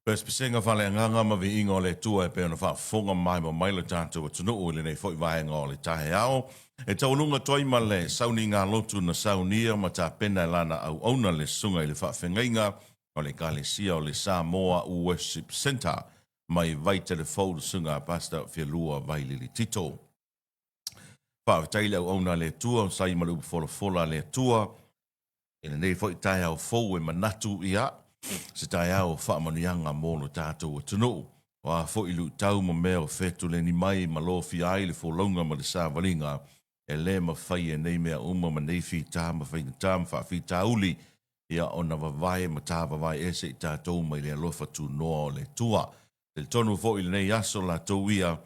Pesinga fale nganga ma vi ingo le tua e pe ona fa fonga mai mo mai le tātou tunu o le nei foi vai ngo le tahe ao. E taulunga toi ma le sauni ngā lotu na saunia ma tā pena lana au auna le sunga i le whawhengainga o le kalesia o le Samoa Worship Center mai vai telefou sunga pasta whialua vai li tito. Whawhetaile au auna le tua, sai malu fola le tua, e le nei foi tahe au fou e manatu ia, se tai au whaamanuianga mō no tātou tunu. Wa fo ilu tau mo mea o fetu le ni mai ma lo fi ai le folonga ma le sāwaringa e le ma whai e nei mea uma ma nei fi tā ma whai tā ma wha fi tā uli ia ona wawai ma tā wawai e se i tātou mai le alofa tu noa o le tua. Le tonu fo ili nei aso la tau ia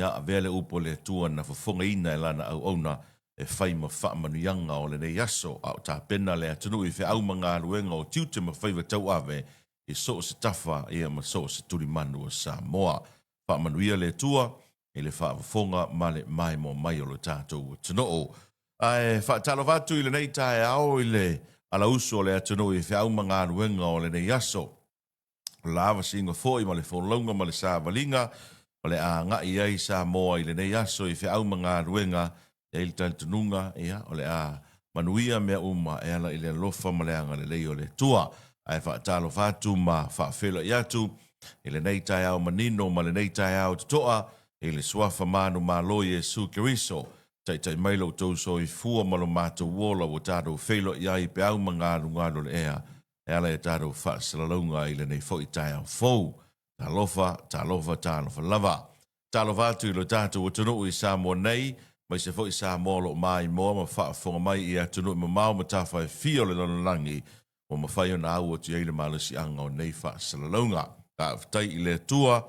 a vele upo le tua na whafonga ina e lana au ona e whai ma whaamanuianga o le nei aso au tā pena le atunu i whi au ma ngā ruenga o tiute ma whaiwa tau ave i so se tafa ia ma so se turi manu o Samoa. Whaamanuia le tua i le whafonga ma le mai mo mai o le tātou tunoo. Ai whaatalo vatu i le nei tae ao i le ala uso o le atunu i whi au ma ngā ruenga o le nei aso. Lava singa foi ma le wholonga ma le sāwalinga ma le a ngai ai Samoa i le nei aso i whi au ma ngā ruenga e il tantununga ia o le a manuia mea uma e ala i le lofa ma le anga le lei o le tua ai whaatalo vatu ma whaafelo i atu i le nei tai au manino ma le nei tai au tutoa i le suafa manu ma loie Yesu Kiriso tai mailo tauso i fua malo mātou wola o tātou whelo i ai pe au ma ngāru le ea e ala e tātou whaasalalunga i le nei fo i tai au fau tā lofa lava tālo vatu i lo tātou o tunu i Samoa nei mai se foi sa molo mai mo ma fa fonga mai ia tunu ma mau ma tafa e fio le langi o ma fai na au tu ile malasi anga o nei fa salalonga ka tai ile tua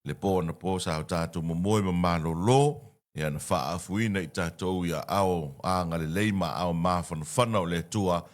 le po na po sa tatu mo moi ma malo lo ia na fa afuina i tatu ia au anga le leima au ma fana o le tua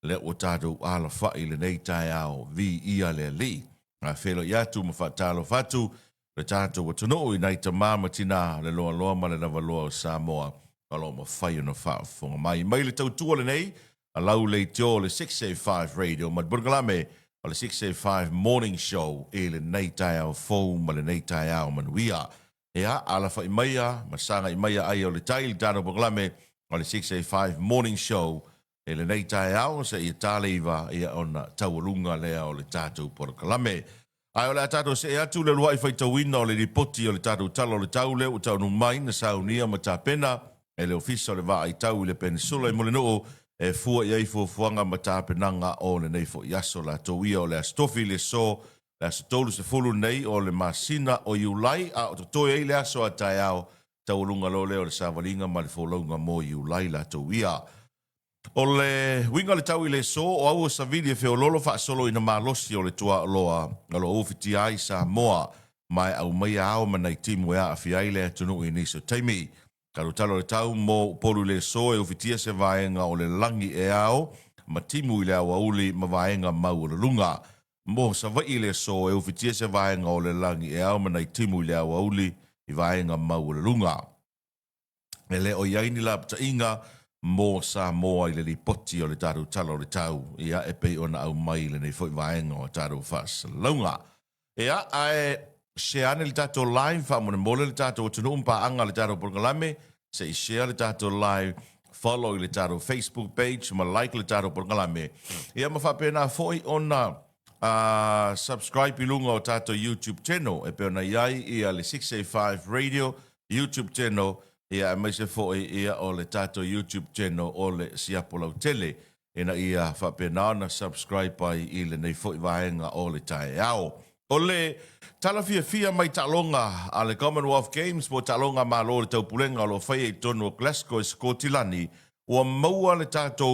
le o tatu ala fa ile nei tai au vi ia le li a felo ia tu ma fa talo fatu le tātou wa tunu i nei ta māma tina le loa ma le nawaloa o Samoa alo ma whai ona whaafonga mai. Mai le tautua le nei, a lau le teo le 685 radio, ma burgalame o le 685 morning show e le nei tai au fau ma le nei tai au manuia. Ea, ala whai maia, ma sanga i maia ai o le tai le tātou burgalame o le 685 morning show e le nei tai au se i tāle iwa ia ona taualunga lea o le tātou burgalame. Ai o le atato se atu le luai fai tauina o le ripoti o le tātou talo o le taule o tau numai na saunia ma tā pena e le ofisa o le waa i tau i le peninsula i mole noo e fua i ei fuanga ma tā penanga o le neifo i aso la tauia o le astofi le so le asotolu se fulu nei o le masina o iulai a o toi ei le aso a tai au taulunga lo le o le savalinga ma le folonga mo iulai la tauia. O le winga le tau i le so o au o savili e feololo wha solo ina malosi o le tua loa alo ofiti ai Samoa mai au mai ao manai timu ea a fiai le atunu i niso taimi. Karu talo le tau mo polu le so e ofitia se vaenga o le langi e ao ma timu i le au auli ma vaenga mau o le lunga. Mo sa vai i le so e ofitia se vaenga o le langi e ao manai timu i le au auli i vaenga mau o le lunga. E le o iaini la pta inga mo Samoa i le ripoti o le tātou talo o le tau ia e pei ona au mai le nei foi vaenga o tātou whaasalaunga. Ia ae se ane le tātou live wha mone mole le tātou o tunu umpa anga le tātou porgalame se i share le tātou live follow le tātou Facebook page ma like le tātou porgalame. Ia ma whapena foi ona subscribe i lunga o tātou YouTube channel e pe ona iai ia le 685 radio YouTube channel ia mai se foi ia o le tato YouTube channel o le Siapolau Tele ina ia whapena na subscribe ai i le nei foi vaenga o le tae au. O le talafia mai talonga a le Commonwealth Games po talonga ma lo le taupulenga o lo whai e tono o Glasgow e Skotilani ua maua le tato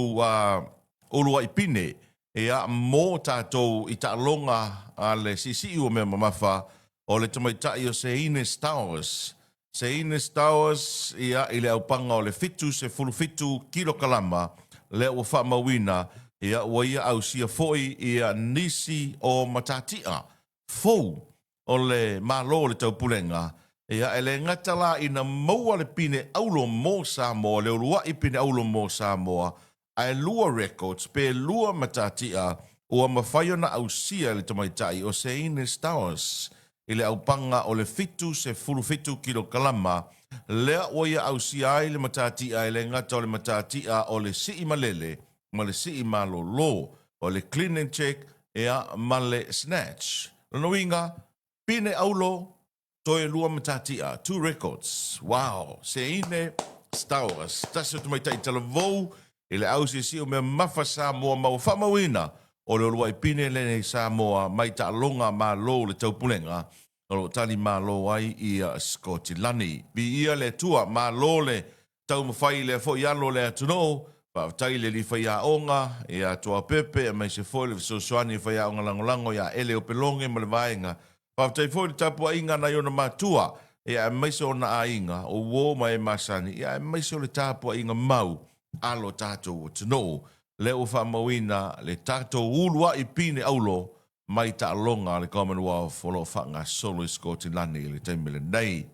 urua i pine ia mo tato i talonga a le sisi ua mea mamafa o le tamaitai o Seines Towers. Seines Towers ia i le aupanga o le fitu se fulu fitu kilo kalama le ua whamawina ia ua ia au sia foi ia nisi o matatia fou o le malo le taupulenga ia ele ngatala ina maua le pine aulo mo Samoa le urua i pine aulo mo Samoa ai lua records pe lua matatia ua mawhai ona au sia le tamaitai o se ine stars i le au panga o le fitu se fulu fitu kilo kalama lea o ia au sia ai le matatia i le ngata o le matatia o le sii malele ma le sii malolo o le clean and check ea ma le snatch. Lano winga, pine aulo toe lua matatia, 2 records. Wow, se ine stars. Tasi o tamaitai talavou i le au si o mea mafa Samoa mau whamawina o le olua i pine le Samoa mai ta longa ma lo le taupulenga o lo tali ma lo ai i a Skotilani. Bi ia le tua ma lo le tau mawhai le fo ialo le atuno pa tai le li whai a onga e a toa pepe e mai se fo le sosoani whai a onga langolango ia ele o pelonge ma le vaenga. Pa tai fo le tapua inga na iona matua e a mai se ona a inga o wo mai masani e a mai se o le tapua inga mau alo tātou o tino le o whamawina le tātou ulua i pine aulo mai ta longa le Commonwealth o lo whanga solo i Skotilani le taimile nei.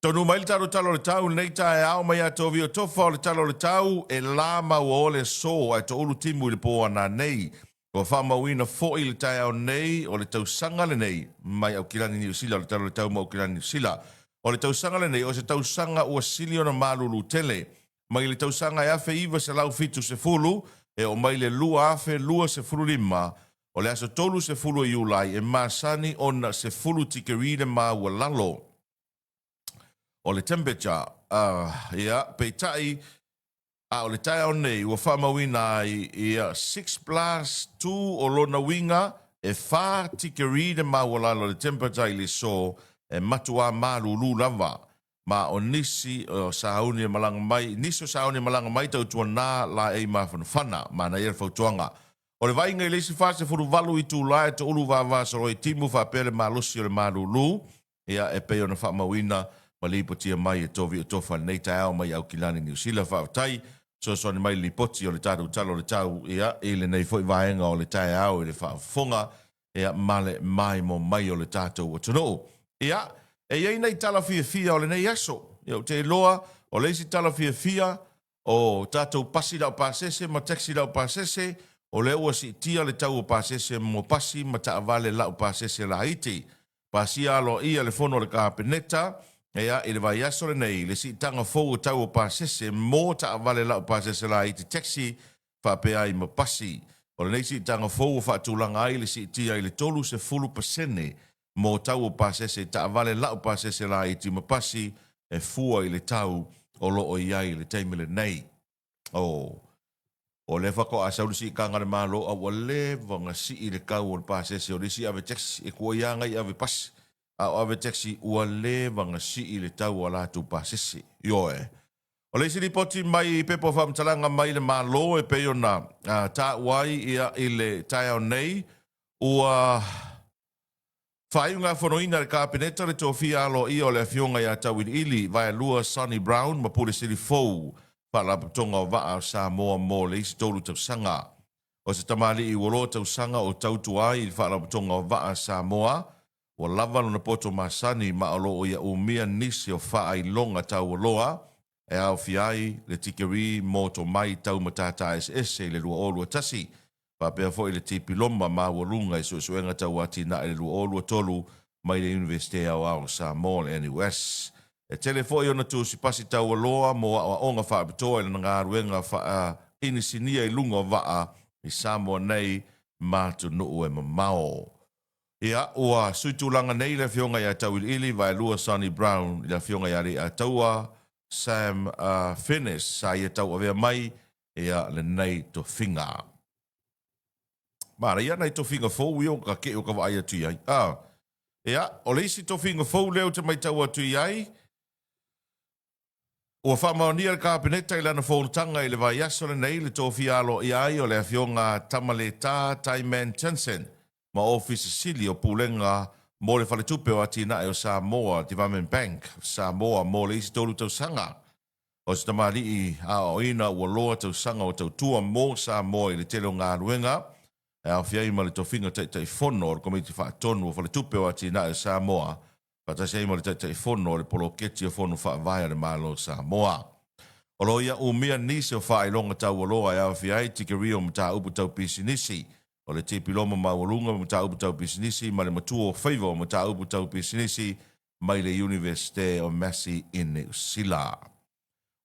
Tonu mai le talo talo le tau nei tae ao mai ato vio tofa o le talo le tau e lama o le so ai to ulu timu i le po ana nei. O whamawina fo i le tae ao nei o le tau sanga le nei mai au kilani New Zealand le talo le tau mau kilani New Zealand. O le tau sanga le nei o se tau sanga ua sili ona malulu tele. Mai le tausanga e afe iwa se lau fitu se fulu, e o mai le lua afe lua se fulu lima, o le aso tolu se fulu i ulai, e masani ona se fulu tikerine ma ua lalo. O le temperature, peitai, o le tai au nei, ua whamawina i 6+2 o lona winga, e wha tikerine ma ua lalo le temperature i le so, e matua ma lulu lava. Ma o nisi o sauni malanga mai, nisi o sauni malanga mai tau tua nā la e mawhanawhana, ma na ere fautuanga. O le vainga i leisi whase furu walu i tū lai te ulu wāwasa roi timu whapele ma lusi o le marulu, ea e peo na whamawina, ma lipotia mai e tovi o tofa nei tai ao mai au kilani New Zealand whaatai, so ni mai lipoti o le tātou talo le tau, ea e le nei fwoi vaenga o le tai ao i le whaafonga, ea male mai mo mai o le tātou o tono. Ea, e iei nei tala fia o le nei aso. Iau te loa, o leisi tala fia o tātou pasi lau pāsese, ma taxi lau pāsese, o le ua si tia le tau o pāsese mo pasi, ma ta avale lau pāsese la iti. Pasi alo ia le fono le kāpeneta, ea i le vai aso le nei, le si tanga fou o tau o pāsese, mo ta avale lau pāsese la iti taxi, whapea i ma pasi. O le nei si tanga fou o whaatulanga ai, le si tia i le tolu se fulu pasene, mo tau o pasese ta vale lau pasese la i tima pasi e fua i le tau o lo o iai le teimele nei. O le whako a sauri si kangare malo a wale vanga si i le kau o le pasese o le si ave taxi e kua ianga i ave pasi a ave taxi ua le vanga si i le tau o la tu pasese. Yo e. O le si li poti mai pepo whamtalanga mai le malo e peo na ta wai ia i le tai au nei ua whaiunga whanoina le kāpeneta le tōwhia alo i o le awhionga i a tawiri ili vai lua Sonny Brown ma pule siri fou whaalapatonga o waa Samoa mō le isi tōru tausanga. O se tamali i wolo tausanga o tautua i whaalapatonga o waa Samoa o lava na poto masani ma alo o ia umia nisi o wha i longa tau loa e au fiai le tikeri mō to mai tau matata SS le lua o lua tasi. Pa pea fo i le tipi loma ma walunga i suenga tau ati na e lua olua tolu mai le Universite au Samoa le NUS. E telefo i ona tu si pasi tau aloa mo a onga wha apitoa i nga ruenga wha inisinia i lunga waa i Samoa nei mātu nuu e mamao. Ia ua suitulanga nei le fionga i a tau ili vai lua Sonny Brown i le fionga i ari a taua Sam Finnis sa i a tau avea mai ia le nei to finga. Mara, ia nei to finga fou i o ka ke o ka vai atu iai. Ia, o leisi to finga fou leo te mai tau atu iai. Ua whamaonia le kāpeneta i lana fōrutanga i le vai aso le nei le tō fialo iai o le awhionga tamale tā Taiman Jensen ma office sili o pūlenga mō le whaletupe o atina e o Samoa Development Bank, Samoa mō le isi tōru tau sanga. O se tamali i a o ina ua loa tau sanga o tau tua mō Samoa i le telo ngā ruenga. E au fiai ma le tofinga tai fono o le komiti whaatonu o whaletupe o atina e Samoa. Pata sei mo le tai fono o le poloketi o fono whaavaya le malo Samoa. O lo ia umia nisi o whaai longa tau o loa e au fiai tiki rio mta upu tau pisi nisi. o le tipi loma maualunga ma tau tau pisinisi ma le matua o whaiva ma tau tau pisinisi mai le University of Massey in New Zealand.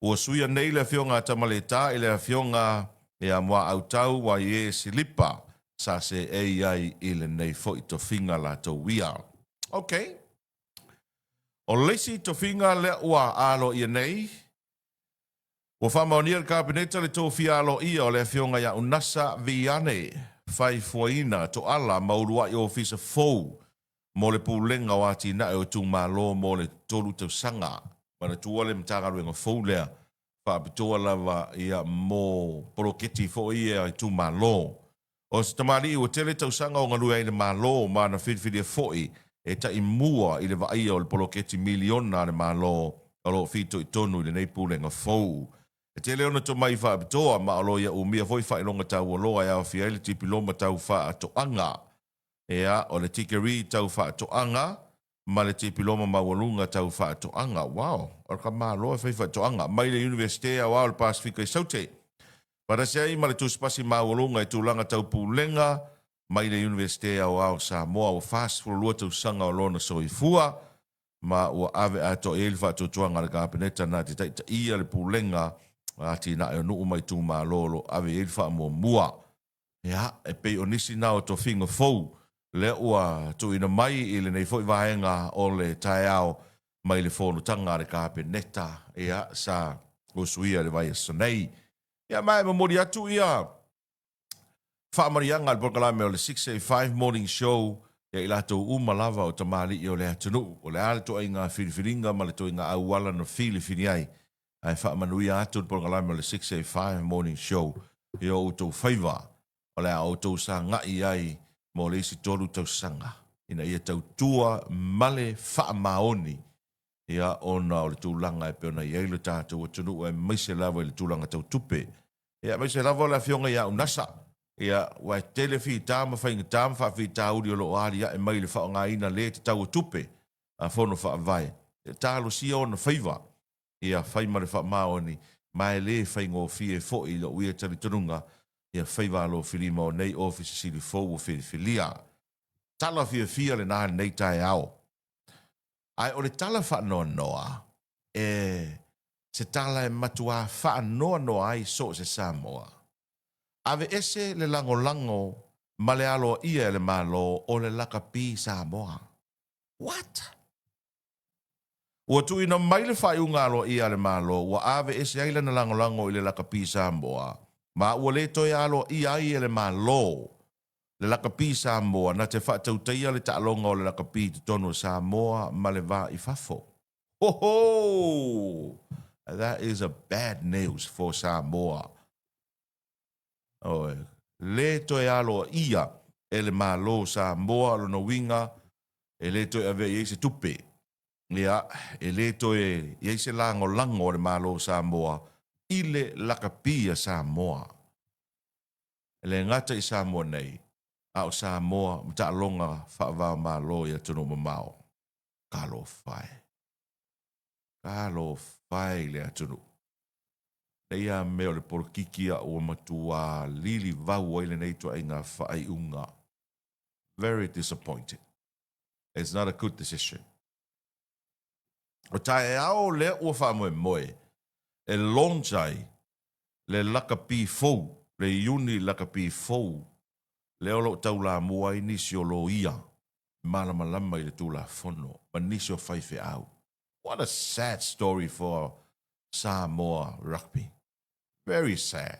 Ua suia nei le fionga tamale tā i le fionga e a mua au tau wa ie silipa sa se ai i le nei fo i to finga la to wia. Okay. O leisi to finga le ua alo i nei. Ua whamaonia le kabineta le tō fia alo ia o le fionga ia unasa viane fai fuaina to ala maurua i ofisa fou mo le pūlenga o ati na e o tū malo mo le tolu tau sanga. Mana tua le mtagaruenga fou lea whaapitoa lava ia mo poroketi fo ia i tū malo. O se tamari ua tele tau sanga o ngalua i le malo ma na whiwhiria foi e ta i mua i le vaia o le poroketi miliona le malo alo fito i tonu i le nei pūlenga fou. E te leona to mai whaapitoa ma alo ia umia foi whailonga tau o loa ia o fia ili tipi loma tau wha to anga. Ea o le tikeri tau wha to anga ma le tipi loma mawalunga tau wha to anga. Wow, o ka maa loa wha to anga. Mai le Universite a wao le Pasifika i saute. Para se ai ma le tuspasi mawalunga i tūlanga tau pūlenga mai le Universite a wao Samoa o fast for lua tau sanga o lona soifua ma ua ave a to elfa to tuanga le kapeneta na te taita ia le pūlenga ati na e nuu mai tū maa lolo ave elfa mua mua. Ea, e pei o nisi nao to finga fou le ua tu ina mai i le nei foi vaenga o le taiao mai le fono tanga le kapeneta ea sa o suia le vai sanei. Ia mai ma mori atu ia whaamarianga al Porkalame o le 685 Morning Show ia i lato umalava o tamali i o le atunu o le ale to inga whiriwhiringa ma le to inga auala no whiriwhiri ai ai whaamanuia atu al Porkalame o le 685 Morning Show i o utou whaiva o le a utou sa ngai ai mo le isi tolu tau sanga. Ina ia tau tua male wha maoni. Ia ona o le tūlanga e peona i eile tātou o tunu e maise lava i le tūlanga tau tupe. Ia maise lava o le fionga ia unasa. Ia wai telefi tāma whainga tāma wha whi tāuri o lo ari ia e mai le wha ngā ina le te tau o tupe. A whono wha vai. Ia tālo si o na whaiva. Ia whaima le wha maoni. Mai le whainga o fie fo i lo uia tari tununga. Ia whaiva lo whirima o nei office siri fou o whiriwhilia. Tala fia le nāre nei tai au. Ai o le tala wha noa se tala e matua wha noa ai so se Samoa. Ave ese le lango ma le alo ia le malo o le laka pi Samoa. What? Ua tu ina mai le wha iunga alo ia le malo ua ave ese aile na lango i le laka pi Samoa. Ma ua le toi alo ia le malo. Le laka pi Samoa na te whaatau teia le taalonga o le laka pi te tono Samoa ma le wā i fafo. Ho ho! That is a bad news for Samoa. Oe, le toi alo ia e le malo Samoa lo no winga e le toi ave i se tupe. Ia, e le toi i se lango le malo Samoa i le laka pi a Samoa. Le ngata i Samoa nei. Au Samoa mta longa whaavao malo ia tunu mamao. Kalo whai le atunu. Neia meo le porokikia o matua lili vau aile nei tua inga whaai unga. Very disappointed. It's not a good decision. O tae ao le ua wha moe. E lonjai le lakapi fou. Le iuni lakapi fou. Leo lo tau la mua i nisi o lo ia. Malama i le tū la fono. Ma nisi o whaife au. What a sad story for Samoa rugby. Very sad.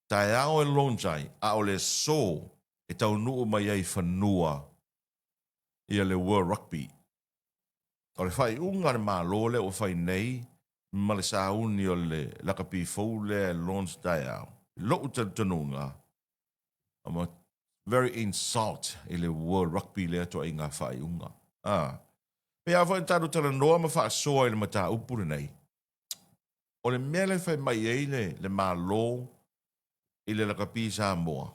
Tai ao e lonjai a o le so e tau nuu mai ai whanua i le World Rugby. O le whai unga le malo le o whai nei ma le sauni o le lakapi fou le launch tai ao. Lo tanunga. I'm a very insult i le World Rugby le ato i ngā whai unga. Pe a whain tāru tala noa ma wha soa i le mata upure nei. O le mea le whai mai eile le malo i le lakapi Samoa.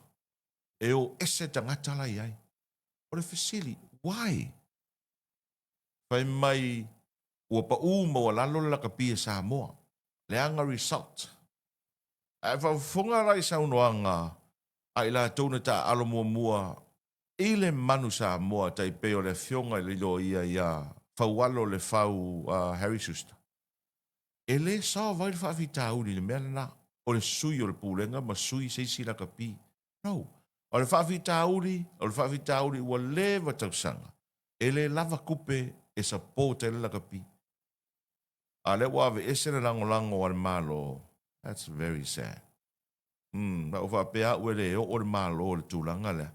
E o ese tangata lai ai. O le whisili, why? Whai mai ua pa uma o lalo le lakapi Samoa. Le anga result. E wha funga rai saunoanga ai la tona ta alo mua ile manu sa mua tai pe o le fionga le lo ia faualo le fau Harry Schuster. Ele sa vai fa vita uli le mena o le sui o le pulenga ma sui se sila kapi. No. O le fa vita uli wa leva tausanga. Ele lava kupe e sa pota le la kapi. Ale wa ave esere lango o le malo. That's very sad. Na o fa pe a ule o le malo o le tulanga le.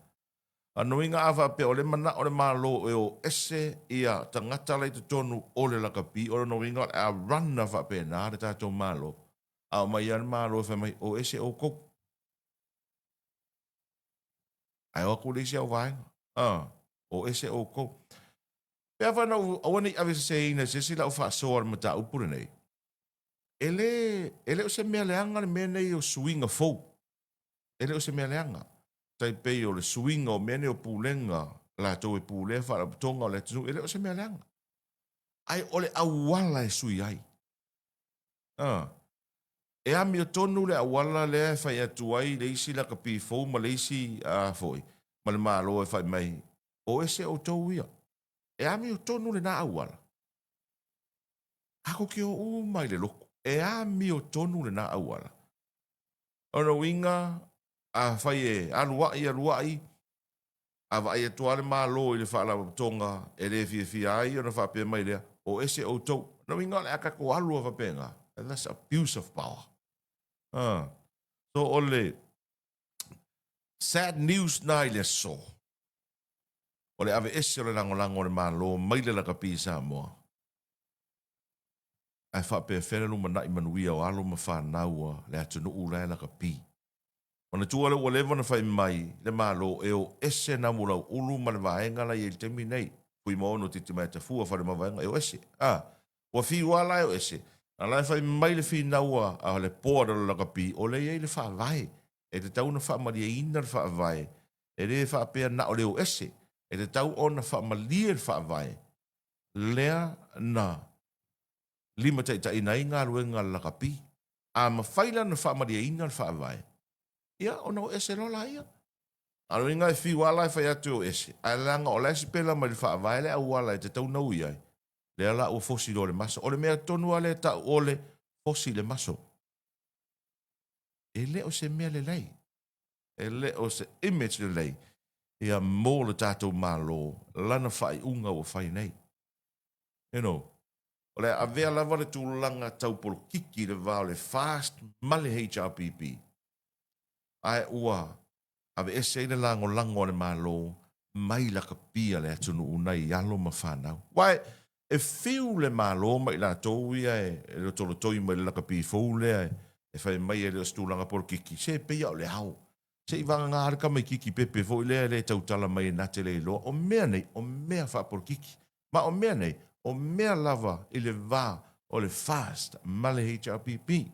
Ano inga afa pe o le mana o le malo e o ese ia tangata lai te tonu o le lakapi o no inga a run afa pe na le tato malo. A mai an malo fa mai o ese o kok. Ai o ku lisi au vai. O ese o kok. Pe afa na o wani ave se ina se sila o fa so ar mata upure nei. Ele o se mea leanga le mea nei o swing a fo. Ele o se mea leanga. Tai pei o le swing o mene o pulenga la to e pule fa la tonga o le tunu ele o se mea leanga. Ai o le awala e sui ai. E ami o tonu le awala le fai atu ai le isi la kapi fou ma le isi foi. Ma le malo e fai mai. O ese o tau ia. E ami o tonu le na awala. Ako ki o mai le loko. E ami o tonu le na awala. Ono winga a fai e aluai. A vai e toale malo i le whaala tonga e le fia ai o na whape mai lea o ese o tau. Na winga le aka ko alu a whapenga. And that's abuse of power. So ole sad news na i le so. Ole ave ese o le lango le malo mai le laka pisa moa. Ai whape whera luma na i manuia o alo ma whanaua le atunu ula e laka pi. Ona tua le ua lewa na whai mai le malo e o ese na mula ulu ma le vaenga la i el temi nei. Pui mo ono titi mai ta fua whare ma vaenga e o ese. Ua fi wala e o ese. A lai whai mai le fi naua a le poa dalo laka pi o le ei le wha vai. E te tau na wha maria ina le wha vai. E le wha pia na o le o ese. E te tau o na wha malia le wha vai. Lea na lima ta ina inga ruenga laka pi. A ma whaila na wha maria ina le wha vai. Ia, ona o ese lola ia. Alo inga e fi wala e whai atu o ese. A langa o lesi pela mai le wha vai le au wala e te tau nau iai. Le ala o fosi le maso. O le mea tonu ale ta o le fosi le maso. E le o se mea le lei. E le o se image le lei. Ia mō le tātou malo. Lana whai unga o whai nei. You know. O le avea lava le tūlanga tau polo kiki le vao le fast male HRPP. Ai ua, ave ese ina lango le malo, mai la kapia le atunu unai alo ma whanau. Wai, e fiu le malo mai la tau ia e le tolo toi mai la kapi fau lea e whai mai e le stulanga por kiki. Se pia o le hau. Se i vanga ngā harika mai kiki pepe fau lea le tautala mai nate le loa. O mea nei, o mea wha por kiki. Ma o mea nei, o mea lava i le vā o le fast male HRPP.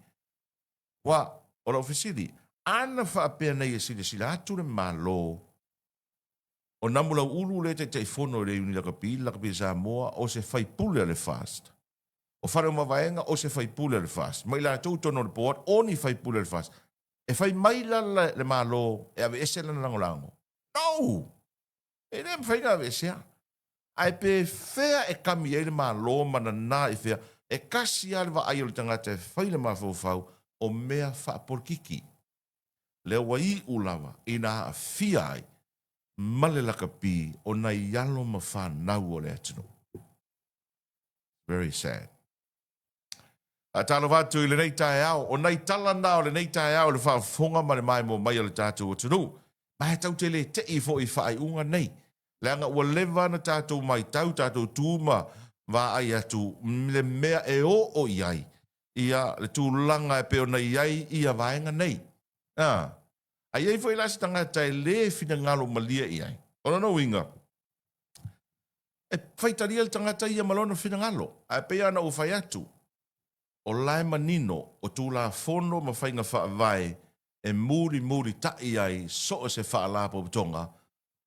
Wa, o la ofisili, ana whaapea nei e sila atu le malo. O namula ulu le te teifono le uni laka pi Samoa o se whaipule le fast. O whare mawaenga o se whaipule le fast. Mai la tau tono le poat, o ni whaipule le fast. E whai mai la le malo e ave ese lana lango. No! E ne mwhainga ave esea. Ai pe whea e kami e le malo mana nā e whea. E kasi alwa ai o le tangata e whai le mawhau o mea whaapolkiki. Le wai ulawa ina a fia ai male laka pi o na ialo ma whanau o le atinu. Very sad. A talo watu i le nei tae au, o nei tala nao le nei tae au le whaafonga ma le mai mo mai o le tātou o tunu. Ma he tau te le te i fo i whaai unga nei. Le anga ua lewa na tātou mai tau tātou tūma wa ai atu le mea e o iai. Ia le tūlanga e peo nei iai ia vaenga nei. Ai ei foi lasi tangata e le fina ngalo malia i ai. Ona no winga. E whaitaria le tangata ia malona fina ngalo. A pea na u whai atu. O lai manino o tūla fono ma whainga whaavai e muri tai ai so se whaalapo tonga.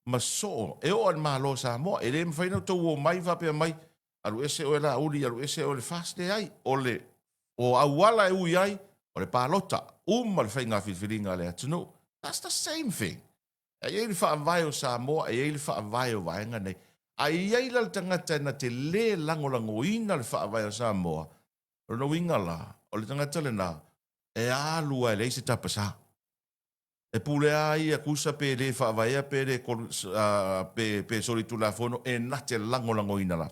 Ma so e o an malo sa mo e le mwhaina tau o mai whapea mai. Aru ese o e la uri, aru ese o le faste ai. O le o awala e ui ai. O le pālota. Uma le whainga whiwhiringa le atunu. That's the same thing. A iei le whaavai o Samoa, a iei le whaavai o vaenga nei. A iei la le tangata na te le lango ina le whaavai o Samoa. Rona winga la, o le tangata le na, e alua e leise tapasa. E pule a ia kusa pe le whaavai a pe le pe solitu la fono, e na te lango ina la.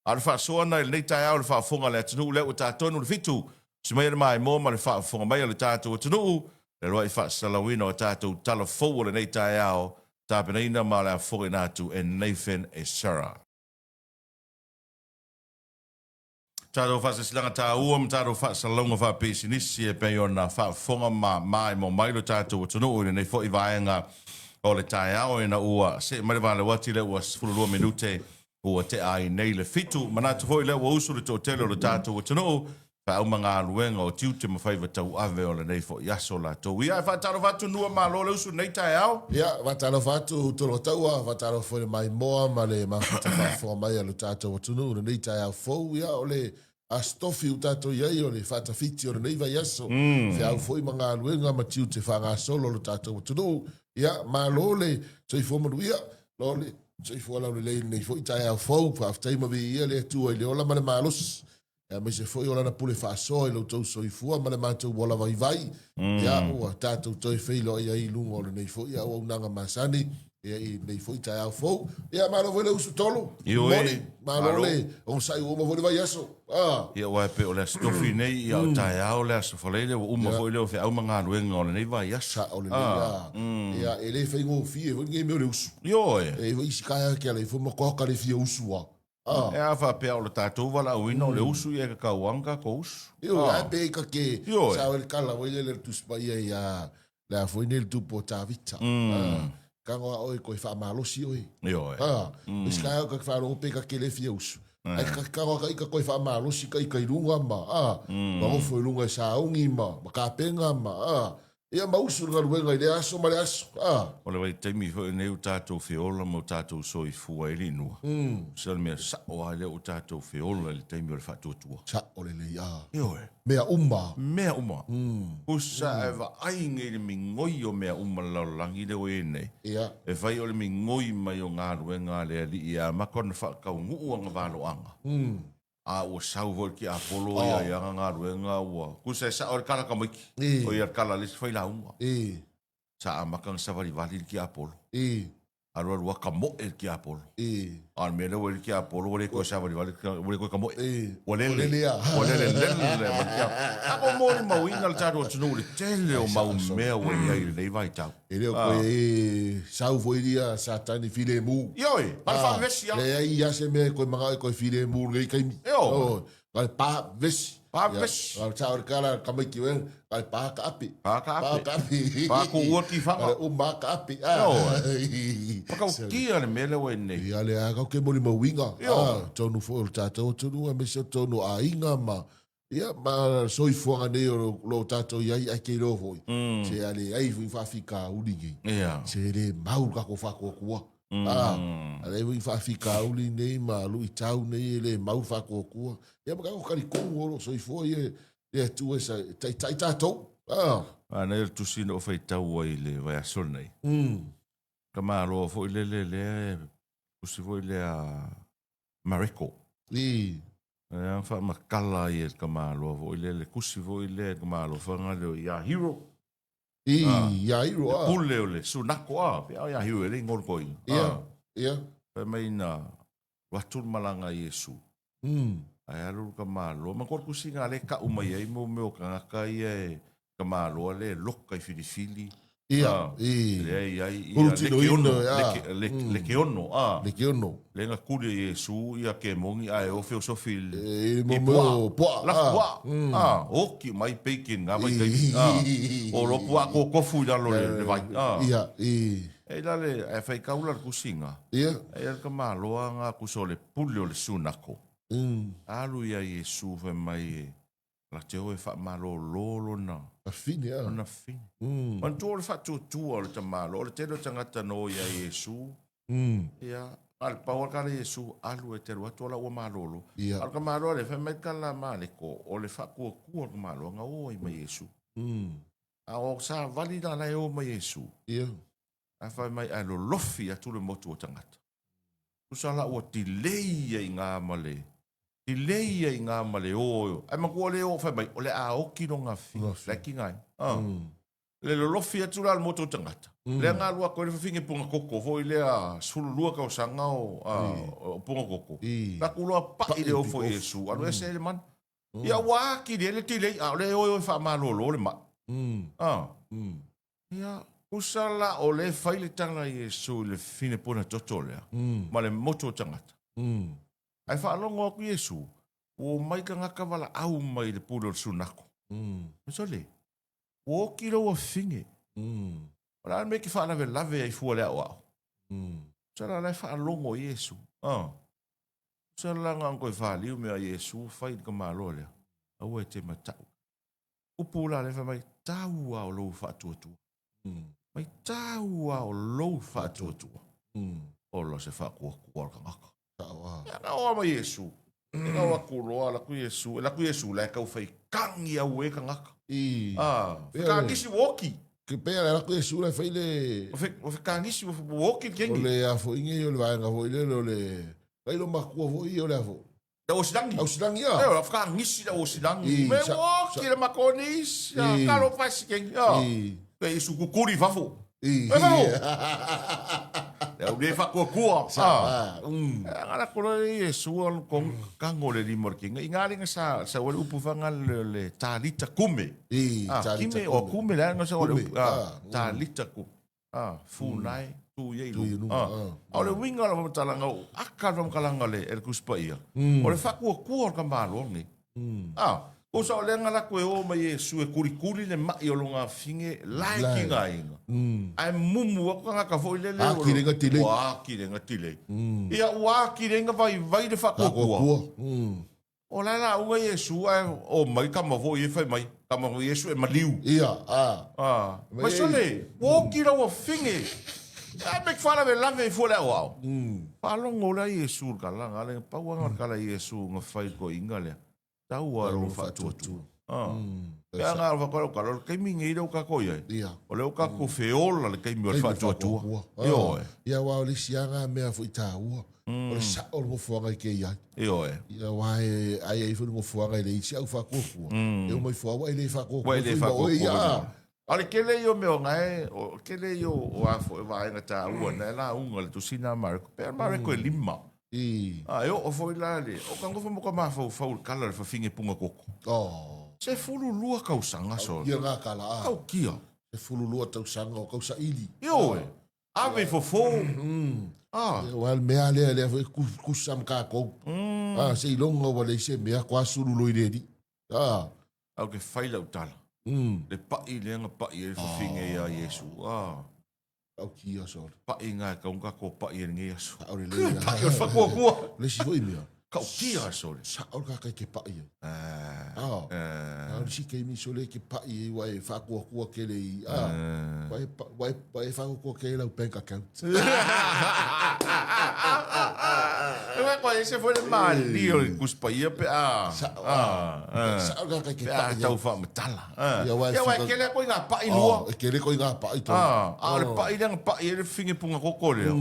A le whaasoa na le tai au le whaafonga le atunu le o tātonu le fitu. Simaira mai mō ma le whaafonga mai o le tātou atunu. Le roa I whaasalawina o tātou tala fau o le nei tai au. Tāpena ina ma le a whoi nātu e Nathan e Sarah. Tātou whaasilanga tā uam, tātou whaasalonga whaapesinisi e pei o na whaafonga mai mo mailo tātou atunu o le nei whoi vaenga o le tai au e na ua. Se mare vale wati le ua 12 minute ua te ai nei le fitu. Manatu hoi le ua usu le tō tele o le tātou atunu. Fa o mga luenga o tiute ma fai tau ave o le nei fo yaso la to. Ia fa taro fatu nua ma lo le usu nei tai au. Ia fa taro fatu tolo taua fa taro fo le mai moa ma le ma fa fo mai le tato o tunu le nei tai au fo ia o le a stofi u tato iai o le fata fiti o le nei va yaso. Fa au fo mga luenga ma tiute fa nga solo le tato o tunu. Ia ma lo le so I fo mo ia lo le so I fo la le nei fo tai au fo fa tai ma vi ia le tu le ola ma le malos. Me se foi ola na pule whaasoa I lo tau soifua ma le mātou wala vai. Ia ua tātou toi whilo ia I lunga o le nei foi. Ia ua unanga masani. Ia I nei foi tai au fau. Ia malo vele usu tolo. Moni. Malo le. On sai uma vole vai aso. Ia ua pe o le stofi nei. Ia o tai au le aso whalele. Uma foi leo whi au mga ruenga o le nei vai aso. Sa o le nei. Ia e le whaingo fie. Nge meo le usu. Io e. E isi kaya kia le. Fuma koka le fie usu wa. E a wha pea o le tātou wala o ino le usu I e ka kauanga ko usu. Io, a pe ka ke sa o le kala o le tuspa ia le a foi nel tupo ta vita. Ka ngoa o ko fa malosi o. Io e. Ska ka fa o pe ka ke le fie usu. Ai ka ngoa ka ko fa malosi ka I lunga ma. Ma o foi lunga sa ungi ma ka penga ma. Ia mausu nga luenga I le aso ma le aso. O le wai teimi fo nei o tātou whiola mo tātou soi fua I linua. Sa mea sa o ale o tātou whiola le teimi o le whatuatua. Sa o le le ia. Io e. Mea umma. Mea umma. Usa e wa ainge le mingoi o mea umma laulangi le o e nei. Ia. E whai o le mingoi mai o ngā ruenga le ali ia makona whakau nguu anga wāloanga. A o sau vol ki Apollo ia ngā ruenga ua. Kusa sa o le kala kamiki. O ia kala lisi whai la umma. Sa a makang savari wali ki Apollo. Arua rua kamo el ki Apollo. Al mele o el ki Apollo o le ko savari wali o le ko kamo. O le le. O le le le. Ako mori mawina le taro tunu le tele o mau mea o ia le vai tau. Ele ko sau voiria satani file mu. Yo e. Al fa vesi ya. Le ia se me ko manga ko file mu ngai kai. Yo. Al pa vesi. Pa vesi. Al tau kala kamiki wen. Al pa ka api. Pa ka api. Pa ko ua ki whanga. O ma ka api. Pakau kia le mele o ene. Ia le a kau ke mori mawinga. Tonu fo o tātou tonu a me se tonu a inga ma. Ia ma soi fuanga nei o lo tātou iai ai kei lo foi. Se ale ai fui whawhika ulingi. Se le mau kako whako kua. Ale fui whawhika uli nei ma lui tau nei le mau whako kua. Ia ma kako kari kongu oro soi fua ia. Ia tu e sa tai tātou. Nei le tusina o whai tau ai le vai asol nei. Ka mālo fo le kusi fo le a Mariko. Ang fa makala I ka mālo fo le kusi fo le ka mālo whanga leo ia hero. Ia hero. Pule o le sunako a. Pia ia hero le ngol koi. Ia. Pa mai na watul malanga Yesu. Ai alu ka mālo. Ma kor kusi ngā le ka umai ai mo meo ka ngaka ia ka mālo le loka I filifili. Ia. Le keono. Le keono. Le nga kule Yesu ia ke mongi ai o feo sofi mo mo poa. La poa. O ki mai pekin nga mai kai. O lo poa ko kofu da lo le vai. Ia. E la le e fai kaula kusinga. Ia. E ka malo nga kuso le pule o le sunako. Alu ia Yesu fe mai la te o e fa malo lolo na. A fine, Ona fine. Man tu o le fa tu o le tamalo. O le telo tangata no ia Yesu. Ia. Al paua kala Yesu alu e teru atu ala ua malolo. Al ka malo le fe mai kala male ko o le fa kua ka malo nga o i ma Yesu. A o sa vali na lai o mai Yesu. Ia. A whai mai a lo lofi a tule motu o tangata. Usala ua tilei ai ngā male. Tilei ai ngā male o. Ai makua leo whai mai, o le a oki no ngā whi. Laki ngai. Le lo lofi a tula al motu o tangata. Le ngā lua koe le whawhinge punga koko. Foi lea sulu lua kau sanga o punga koko. La kuloa pa i leo fo Yesu. Anu e se le man. Ia waki le tilei. A le oi wha malolo le ma. Ia usala o le whaile tanga Yesu le fine puna toto lea. Ma le motu o tangata. Ai whaalongo aku Yesu. O mai ka ngaka wala au mai le puna o sunako. So le. O ki rau a whinge. Ora me ki whaalawe lave ai fua lea o au. Sala lai whaalongo Yesu. Sala nga ngoi whaaliu mea Yesu. Whaile ka malo lea. Au e te matau. Upula le mai tau au lou whaatuatua. Mai tau au lou whaatuatua. Ola se whaakua ka ngaka. Ia nga oa mai Yesu. Nga oa kuloa la ku Yesu. La ku Yesu lai kau whai kangi au e ka ngaka. Whakangisi woki. Ke pea la ku Yesu lai whaile. Whakangisi woki kengi. O le a fo inge o le vaenga fo ile o le. Kailo makua fo i o le a fo. Da o sidangi. Au sidangi ia. Eo, whakangisi da o sidangi. Me woki le makonis. Kalo pasi kengi. Pe Yesu kukuri fafo. E fafo. Leo le whakua. Ngara kora Yesu al kong kango le limor kinga. Ingari nga sa wale upu whanga le talita kume. Kime o kume le nga sa wale talita kume. Funai. Tu ye lu. Ole winga la matalanga o akal vam kalanga le el kuspa ia. Ole whakua kua ka malo ni. O sa ole ngala koe o mai Yesu e kuri le mai o longa finge lai ki nga inga. Ai mumu ako ngaka fo ile le. Aki renga tile. Aki renga tile. Ia aki renga vai de whakua kua. O la unga Yesu ai o mai kama fo i whai mai. Kama fo Yesu e maliu. Ia. Mai sole, woki rawa finge. Ai me fala ve lave fo le au. Palongo la Yesu ka la ngale pauanga ka la Yesu nga fai ko inga le. Tau a ro fatuatu. Pea ngā rawa karo karo, kei mi ngei rau kako iai. O leo kako feola le kei mi o fatuatu. Io e. Ia wao le sianga mea fo i tā ua. O le sa o mo fuanga i ke iai. Io e. Ia wae ai ai fu mo fuanga i le isi au whakofua. E o mai fuanga i le whakofua. Wai le whakofua. Ale kele yo me o ngai, kele yo o afo e vaenga tā ua, na la unga le tusina mareko. Pea mareko e lima. Eo o foi la le, o kango fa mo ka mafau fau kala le fa finge punga koko. Se fulu lua kausanga so. Ia ngā kala a. Kau kia. Se fulu lua tausanga o kausa ili. Io e. Ave fofo. Wal mea lea lea foi kusam ka kou. Se ilonga wale se mea kwa sulu loi redi. Au ke whaila utala. Le pai leanga pai e whawhinge ia Yesu. Au kia so. Pai ngā kaunga ko pai e ngia so. Aure lea. Pai o whakua kua. Le si foi mea. Kau kia so. Sa au ka kai ke pai e. Au si kei mi so le ke pai e wai whakua kua ke le i. Wai whakua kua ke lau bank account. Ewa kwa ese foi le mali o kuspa ia pe Sa au ka kai ke Pea pai e. tau wha matala. Ia wai ke lea koi ngā pai lua. Ke le koi ngā pai tō. Le pai leanga pai e le whinge punga koko lea.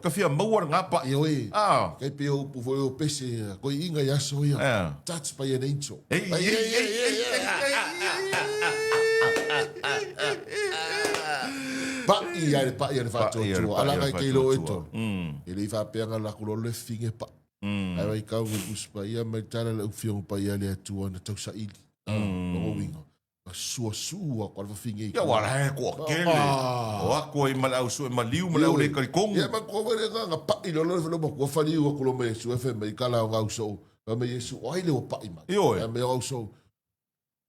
Ka whia maua ngā pai. Ia oi. Kei pe o upu foi o pese. Koi inga yaso ia. Touch by an angel. Pai ai le whātua. Ala kai kei lo e tō. E le whāpeanga laku lo le whinge pa. Ai wai kau ngu uspa ia mai tala le uwhiongu pa ia le atua na tau sa ili. Longo winga. Sua kwa le whinge i Ia wala he kua kele. O ako e malau su e maliu malau le karikongu. Ia ma kua wale nga pai lo lo lo kua whaliu ako lo me Yesu e whema i kala o ngau so. Me Yesu o aile o pai ma. Io e. Me ngau so.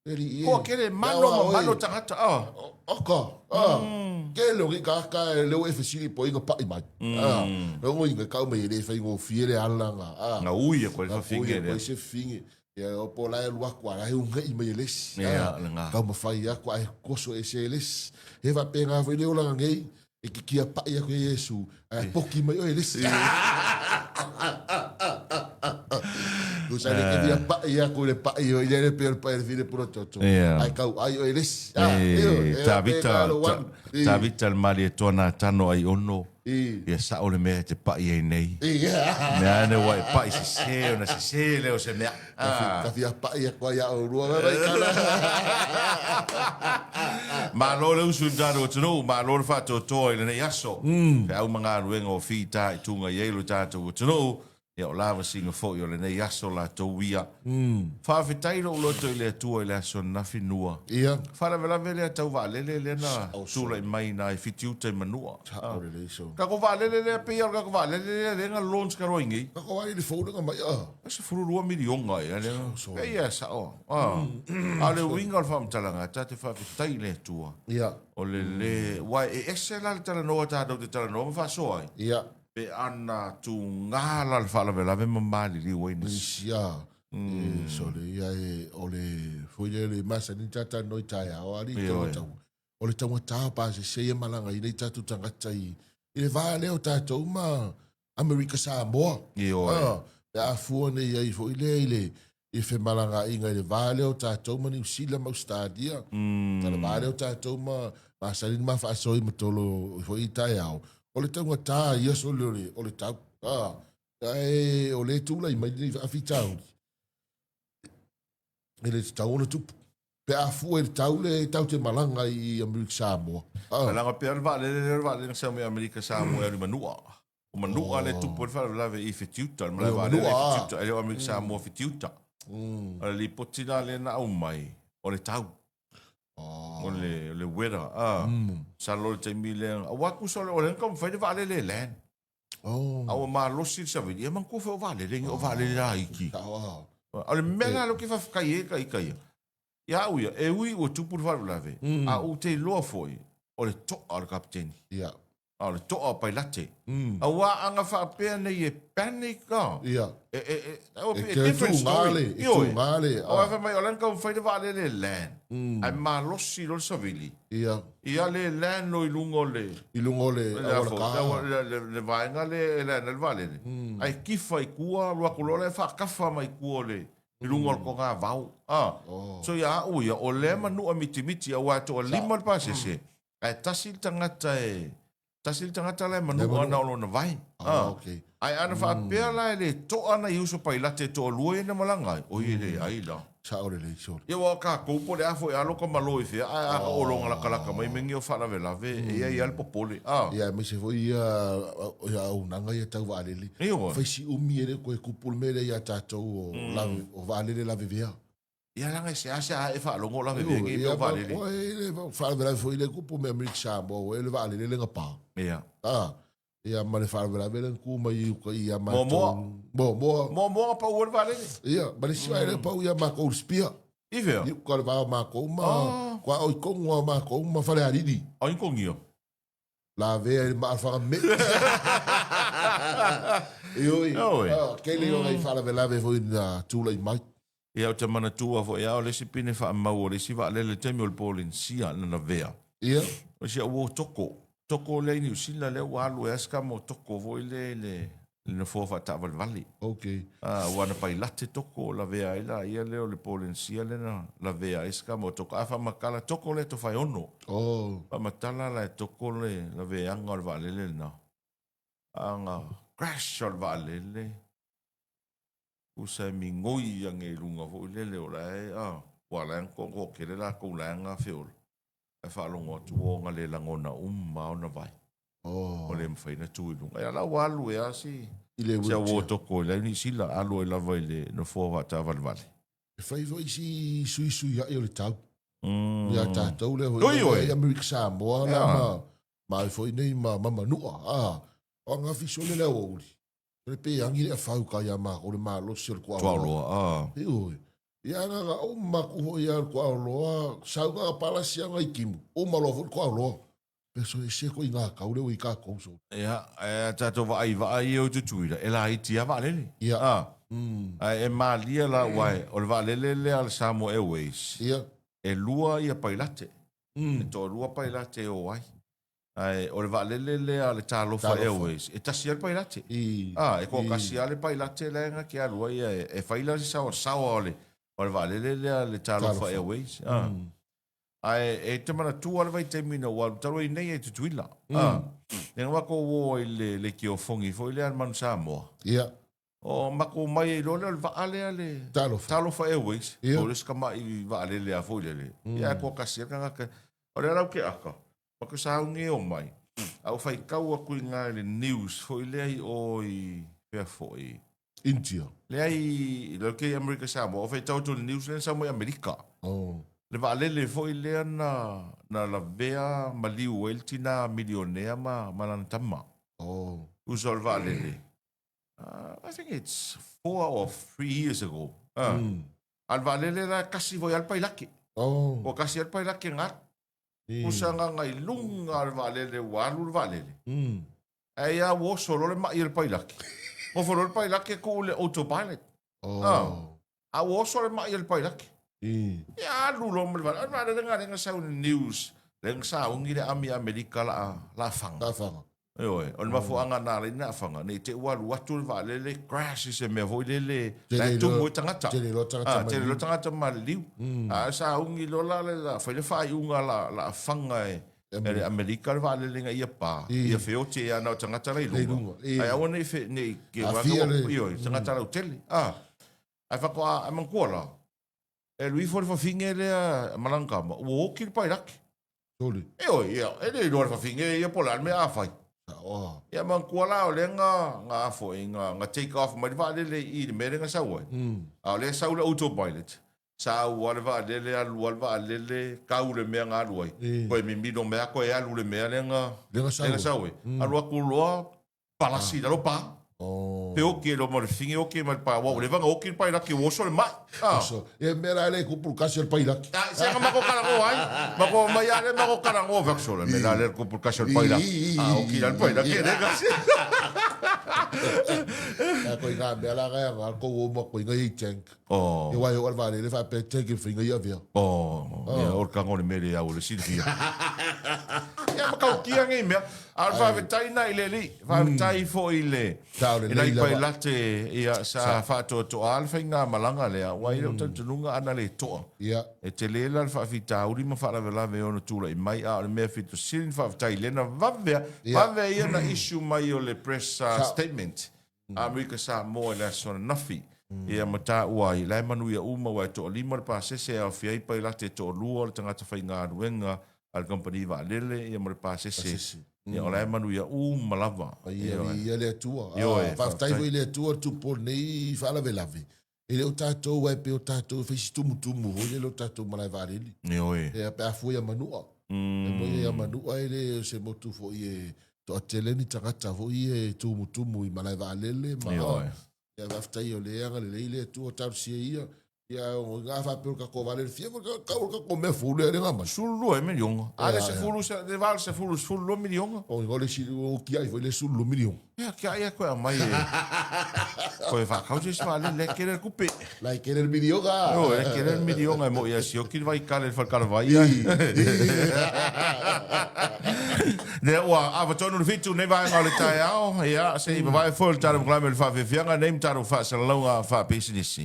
Kua kele malo tangata. Oka. Kelo ki kaka e leo e whesiri po inga pai mai. Rongo inga kau me le whaingo fiere alanga. Nga ui e koe whawhinge le. Koe se whinge. Ia o po lai lua kua lai unga i mai lesi. Kau mawhai a kua e koso e se lesi. He wa penga whai leo langa ngei. E ki kia pai a koe Yesu. Poki mai o e lesi. Kusa le ke via pa ia ko le pa io ile per pa vile puro toto. Ai kau ai o eles. Ta vita le mali e tona tano ai ono. Ia sa o le mea te pa i nei. Mea ane wai pa i se o na se leo se mea. Ka via pa ia kwa ia o rua vai kala. Ma lo le usu daro tino, ma lo le fato toi le nei aso. Pe au manga ruenga o fita i tunga yelo tato tino. Ia o lava singa fo i o le nei aso la tau ia. Whawhetairo o loto i le atua i le aso na whinua. Ia. Wharawela vele a tau waalele le na tula i mai na i whitiuta i manua. Ka ko waalele le a pia, ka ko waalele le nga launch ka roingi. Ka ko waalele fōranga mai a. Asa fururua milionga i ane. Ia sa o. A le winga al whamtalanga, ta te whawhetai le atua. Ia. O le wai e ese la le tala noa tātou te tala noa, ma whasoa ai. Ia. Pe ana tu ngala le whalawela ve mamali li wainis. Ia. So le ia e o le fuile le masa ni tata noi tai a o ali tau. O le tau ta pa se malanga i nei tatu tangata i le vale o tatu ma America Samoa. Ia. Pe a fua nei ai fuile ile i fe malanga i ngai le vale o tatu ma ni usila ma ustadia. Tala vale o tatu ma masa ni ma fa soi matolo foi tai ao. O le tau ta ia so le o le tau. Ai o le tula i mai a fitau. Ele tau ona tupu. Pe a fua ele tau te malanga i Amerika Samoa. Malanga pe al vale sa me Amerika Samoa e manua. O manua le tupu le fala lave i fitiuta, ma vale le fitiuta, e Amerika Samoa fitiuta. Ala li potina le na au mai, o le tau. O le weather. Sa lo le taimi le, a waku so le o le kam fai vale le len. Au ma losi sa vedi, e man ko fa vale le o vale la iki. Ale mena lo ke fa kai. Ya uia, e ui o tupu fa lave. A o te loa foi, o le to al kapten. Ia. A le to pa late. A wa anga fa pe nei e panic ka. Ia. O pe different story. Io male. O fa mai olan ka fa de vale le land. Ai ma losi lo savili. Ia. Ia le land no ilungo le. Ilungo le. Le vainga le vale. Ai kifa i kua lo ko le fa kafa mai kua le. Ilungo ko nga vau. So ya o ya o le manu a miti a wa to lima pa se. Ai tasil tangata le manu ana o na vai. Okay. Ai ana fa pea la le to ana iuso pai late to lue na malanga. O ile ai la. Sa ore le so. Ia wa ka ko po le afo ya lo ko malo i fe. Ai o longa la kala mai mengi o fa la vela ve e ai al popole. Ia me se foi ia o nanga ia tau valele. Fai si umi ere ko e kupul mele ia tatou o valele la vivea. Ia langa se asa e fa longo la ve ngi o valele. O ele fa vela foi le kupul me Amerika Samoa o ele valele le ngapa. Ia. Ia ma le fa vela vela ku mai ko ia ma. Mo pa o valele. Ia, ma le sia ele pa ia ma ko spia. Ive. Ia ko va ma ko ma. Kwa o ko ma ko ma fa le aridi. O ingongio. La ve ma fa me. Io. Che le o fa vela ve foi na tula i mai. Ia o te mana tua fo ia o le si pine fa mau le si va le temi o le polin sia na vea. Ia. O sia o toko. Toko le ni usila le walu eska mo toko vo le na fofa ta vali. Okay. Wana pai latte toko la vea ila ia le o le polin sia le na la vea eska mo toko afa makala toko le to fai ono. Pa matala la toko le la vea ngol vale le na. Anga crash al vale le. Usa mi ngoi yang e lunga vo le o lai wala ko ke le la ko la nga feol e fa longo tu nga le langona ma ona vai o le mfaina tu lunga ya la walu ya si ile se wo to ko le ni sila alo e la vai le no fo va ta val vale fai voi si sui ya le tau ya ta tau le oi Amerika Samoa la ma foi nei ma nu o nga fi so le o le pe angi le fau ka ya ma o le ma lo sir kwa lo ia nga o ma ku ia kwa lo sa ga pala sia nga ikimu o ma lo kwa lo peso e se ko inga ka o le i ka ko so ia ta to va ai o tu tuira ela i tia va le ia e ma lia la wai o va le al Samo Airways ia e lua ia pailate to lua pailate o ai Ai, o le va'alele le Talofa Airways. E tasi al pailate. E ko kasi ale pailate le nga ki alua ia e faila si sawa o le va'alele le Talofa Airways. Ai, e te mana tu ala vai te mina wal taro i nei e tutuila. E nga wako wo le ki o fongi fo i le an manu Samoa. Ia. O mako mai e lole al va'ale ale Talofa Airways. O le skama i va'alele a fo i le. Ia ko kasi al kanga o le arau ke aka. Mako sa unge o mai. Au fai kau a kui ngā le news fo i lea i o i pia fo i India. lea i lo ke Amerika Samoa o fai tau tu le New Zealand Samoa i Amerika. Le va'alele fo i lea na la vea maliu el tina milionea ma lana tama. Uso le va'alele. I think it's 4 or 3 years ago. Al va'alele la kasi vo i alpa i lake. O kasi alpa i lake ngat. Usanga ngai lunga al valele walu valele. Ai a wo solo le mai il pailaki. O folo il pailaki ko le autopilot. A wo solo mai il pailaki. Ya lulo mal val. Ana dengar sa news. Leng sa ungi le ami Amerika la fanga. Yo on ma fo anga na le na fanga ni te walu watu valele crash se me vo le tu mo tangata. Tele lo tangata maliu. A sa ungi lo la fa le fa unga la fanga e Amerika valele nga ia pa. Ia feo te ana tangata le lu. Ai a wona fe ne ke wa yo tangata la hotel. Ai fa ko a man ko la. E lui for fa finge le malanga mo o ki pa irak. Toli. Yo e lo fa finge ia polar me a fai. Ia man kuala o le nga fo nga take off mai va'alele i le mere nga saua. A le saula autopilot. Sa wale va'alele alu wale va'alele kau le mea nga alu ai. Koe mimino mea koe alu le mea le nga saua. Alu aku loa palasi da lo pa. Pe oke lo mo le finge oke ma pa wa le vanga oke pa ila ki woso le mai. E mera le ku pul kasi pa ila. Se nga mako karango ai. Mako mai ale mako karango vaxo le mera le ku pul kasi pa ila. Oke al pa ila ke le kasi. Ko inga bela ga ko wo mo ko inga i tank. E wa yo va le fa pe tank e finga ia via. Ya or kango le mere ya o le silvia. Ya maka ki ngai me. Al fa vetai na ile li. Fa vetai fo ile. Ina i pai late ia sa fa to al fa inga malanga le. Wa ile o tantunga ana le to. E te le la fa vita uri ma fa la vela ve ono tula i mai a le me fito sin fa vetai le na vave ia na issue mai o le press statement. Amerika Samoa le sona nafi. Ia mata ua i lai manu ia uma wa to lima pa sese a fiai pai late to lua le tangata fa inga ruenga al company va lele ia mo pa sese. Ia o lai manu ia uma lava. Ia le tua. Fa tai vo le tua tu por nei fa la velave. Ele o tato wa pe o tato fe si tumu ele o tato malai va lele. E pe afu ia manua. E mo ia manua ele se motu fo ie to ateleni tangata fo ie tumu i malai va lele ma. Ia vaftai o le anga le leile tu o tau sia ia o nga fa pe ka ko vale fia ka ko me fu le nga ma sulu e milion ale se fulu se de val se fulu milion o ngole si o ki ai foi le sulu milion ia ki ai ko mai ko fa ka je sma le querer couper la querer milion ga no le querer milion e mo ia si o ki vai kale fa carvai ne wa ava tonu le fitu ne vai ngale tai ao ia se vai fol taru glame fa fianga nem taru fa se longa fa business.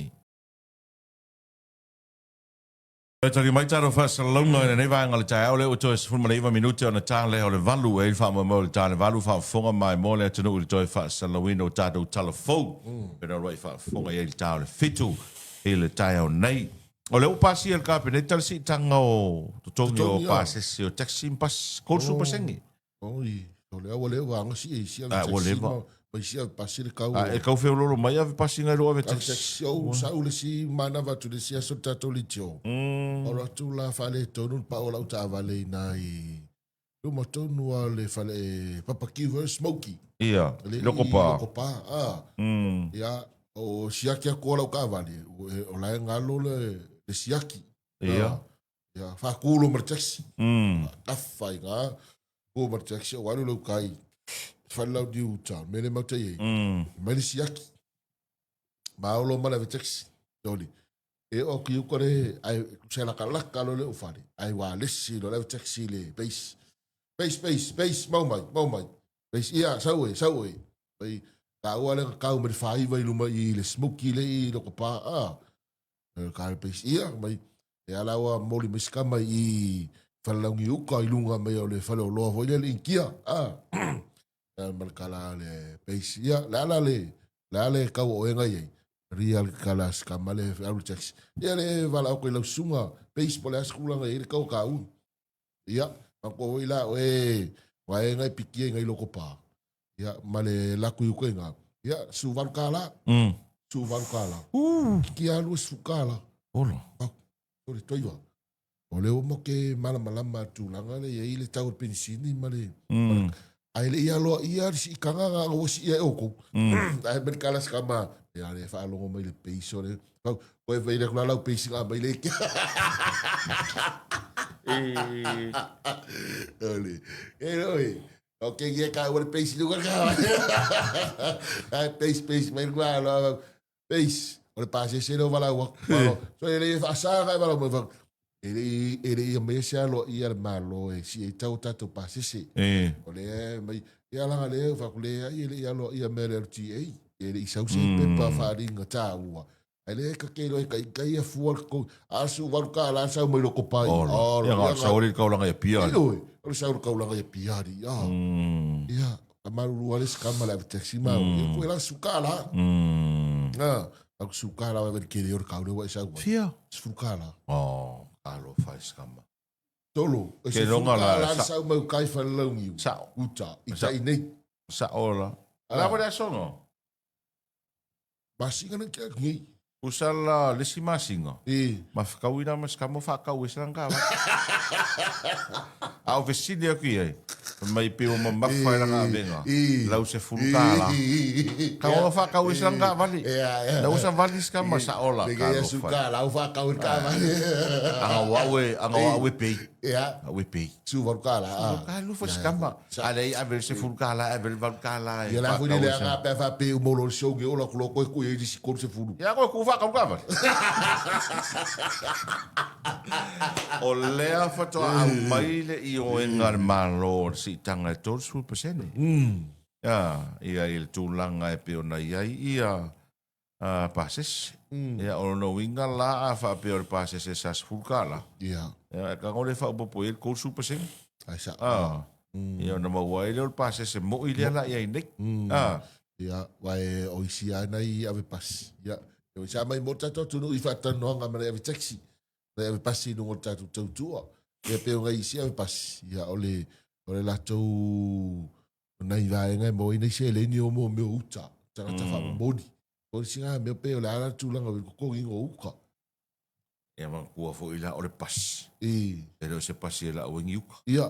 Tari mai taro fa salonga nei vanga le tai ole o to se fulma leva minuti ona tale ole valu e fa mo le tale valu fa fonga mai mo le tonu le toi fa salawino tato telefo pero roi fa fonga e le tale fitu e le tai o nei ole o pasi el kapene tal si tanga o tongi o pasi o taxi pas kolsu pasengi oi ole vanga si ole Pai sia pasi le kau. E kau feo lolo mai ave pasi ngai roa vete. Sa ule si mana vatu le sia so tato li tio. Ora tu la fale tonu pa ola uta vale nai. Luma tonu le fale papaki ver smoky. Ia. Loko pa. Loko pa. Ia o siaki a kola uka vale. O la ngalo le siaki. Ia. Ia fa kulo mertaxi. Afai nga. Ko mertaxi o walu lo kai. Falau di uta, mele mauta ye. Mele siaki. Maolo mala vetex. Doli. E o ki ukore ai se la kalaka lo le ufari. Ai wa lesi lo le vetex le base. Peis, mau mai. Peis, ia, sau e. Pai, ka ua le kau me whai vai luma i le smoky le i loko pā, ka le peis, ia, mai, e ala ua moli miskama i whalaungi uka i lunga mai o le whale o loa voi le inkia, malakala le peis, ia, le ala le kau o enga iei, ria le kala skama le alu taxi, ia le wala o koe lau sunga, peis po le askulanga i le kau ka un, ia, ako i la, wa enga i piki enga i loko pā, ia, ma le laku i uka inga, ia, su varu kala, ki alu su kala, Olo. o le toiwa, o le o mo ke malama tūlanga le, ia i le tau penisini, ma le, ai le ia loa ia si kanga nga o si ia oko, ai ben kala skama, ia le whaalongo mai le peiso le, koe vei le kula lau peisi nga mai le kia, ole, oi, ok, ia ka ua le peisi luka ka, ai peisi, mai kula lau, peisi, o le pāse se lo wala ua, so ele whaasanga e wala mo, ele ia mea se alo ia le malo e si e tau tato pāse se, o le mai, ia langa le, whakule ele ia lo ia mea le RTA, ele i sausi pepa wharinga tā ua, ele ka keilo e kai a fuar ko, asu waru ka la sau mai loko pai, Ia ngā sauri kaulanga ia pia. o sauru kaulanga ia piari, ia, a maruru ale skama la taxi ma, ia koe la sukala, aku sukala wa kere or kaule wa isa wa. Fia. Sukala. Alo fai skama. Tolo. Ke longa la. Sa mau kai fa laungi. Sa. Uta. Ita inei. Sa ola. La wale songo. Masinga na kia ngi. Usala lesi masinga. Mafkawina mas kamo fakau islang ka. Au vesini aki ai. Mai pe o mafai la nga venga. Lau se fulkala. Kau fakau islang ka vali. Lau sa vali skama sa ola. Bega suka lau fakau ka vali. Anga wawe pei. Ya. Wawe pei. Su fulkala. Fulkala fa skama. Alei avel se fulkala avel valkala. Ya la funi le nga pe fa pe o molo shogi ola ko ko e si ko se fulu. Ya ko ku fakau ka vali. O lea fatoa au maile i o engar malo si tanga e tōru sulu pasene. Ia il tūlanga e peona iai ia pases. Ia o no winga la a wha peor pases e sas fulkala. Ia ka ngore wha upopo il kōru sulu pasene. Aisa. Ia na maua ile o pases e mo ile ala iai nek. Ia wae o isi ana i ave pas. Ia e sa mai mo tato tunu i whatanoanga mare ave taxi. Ave pasi no tato tautua. Ia peo ngai isi ave pasi. Ia ole latou nai vaenga mo ina se le ni o mo me uta. Tanga ta fa bodi. O singa me peo la ala tulanga ko ingo uka. Ia man kua fo ila ole pas. Pero se pasi la o uka. Ia.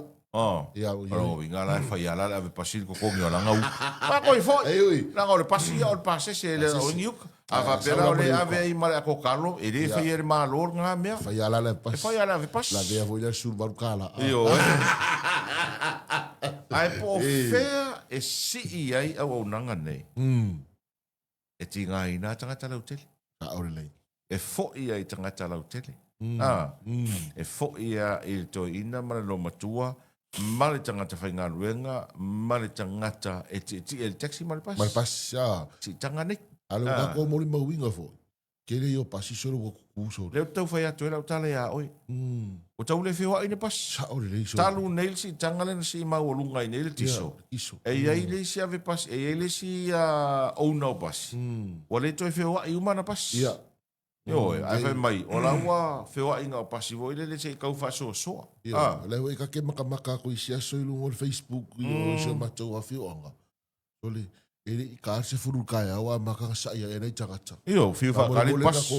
Ia o winga la fa ia la ave pasi ko ngi la ngau. Pa ko fo. La ole pasi ia ole pasi se le o uka. Ava pera ole ave i mare ako kalo e re fa ia malo nga mea. Fa ia la pas. Fa ia la pas. La vea vo ia sur barukala. Io. Ai po fea e si ai au nanga nei. E tinga ina tangata lau tele. Ka ore lei. E fo ia i tangata lau tele. E fo ia i to ina mara lo matua. Mare tangata whainga ruenga. Mare tangata e ti taxi mare pas. Mare pas, ya. Si tanga nei. Alo kako mori mawinga fo. Kere yo pasi soro ko kuso. Leo tau whai atu e lau tala ia oi. O tau le whiwa ine pas. Sa ore lei so. Talu neil si tangale na si mau olunga i neil tiso. Iso. E iai le si ave pas. E iai le si ounau pas. Wa le toi whiwa i umana pas. Ia. Yo, ai whai mai. O la ua whiwa inga o pasi vo ile le se kau whasoa soa. Ia. Leo e kake maka ko i sia so ilungo le Facebook. Io se matou a whiwanga. Ole. Ele ka se furu kai awa maka sa ia nei tangata. Io, fiu fa kali pas.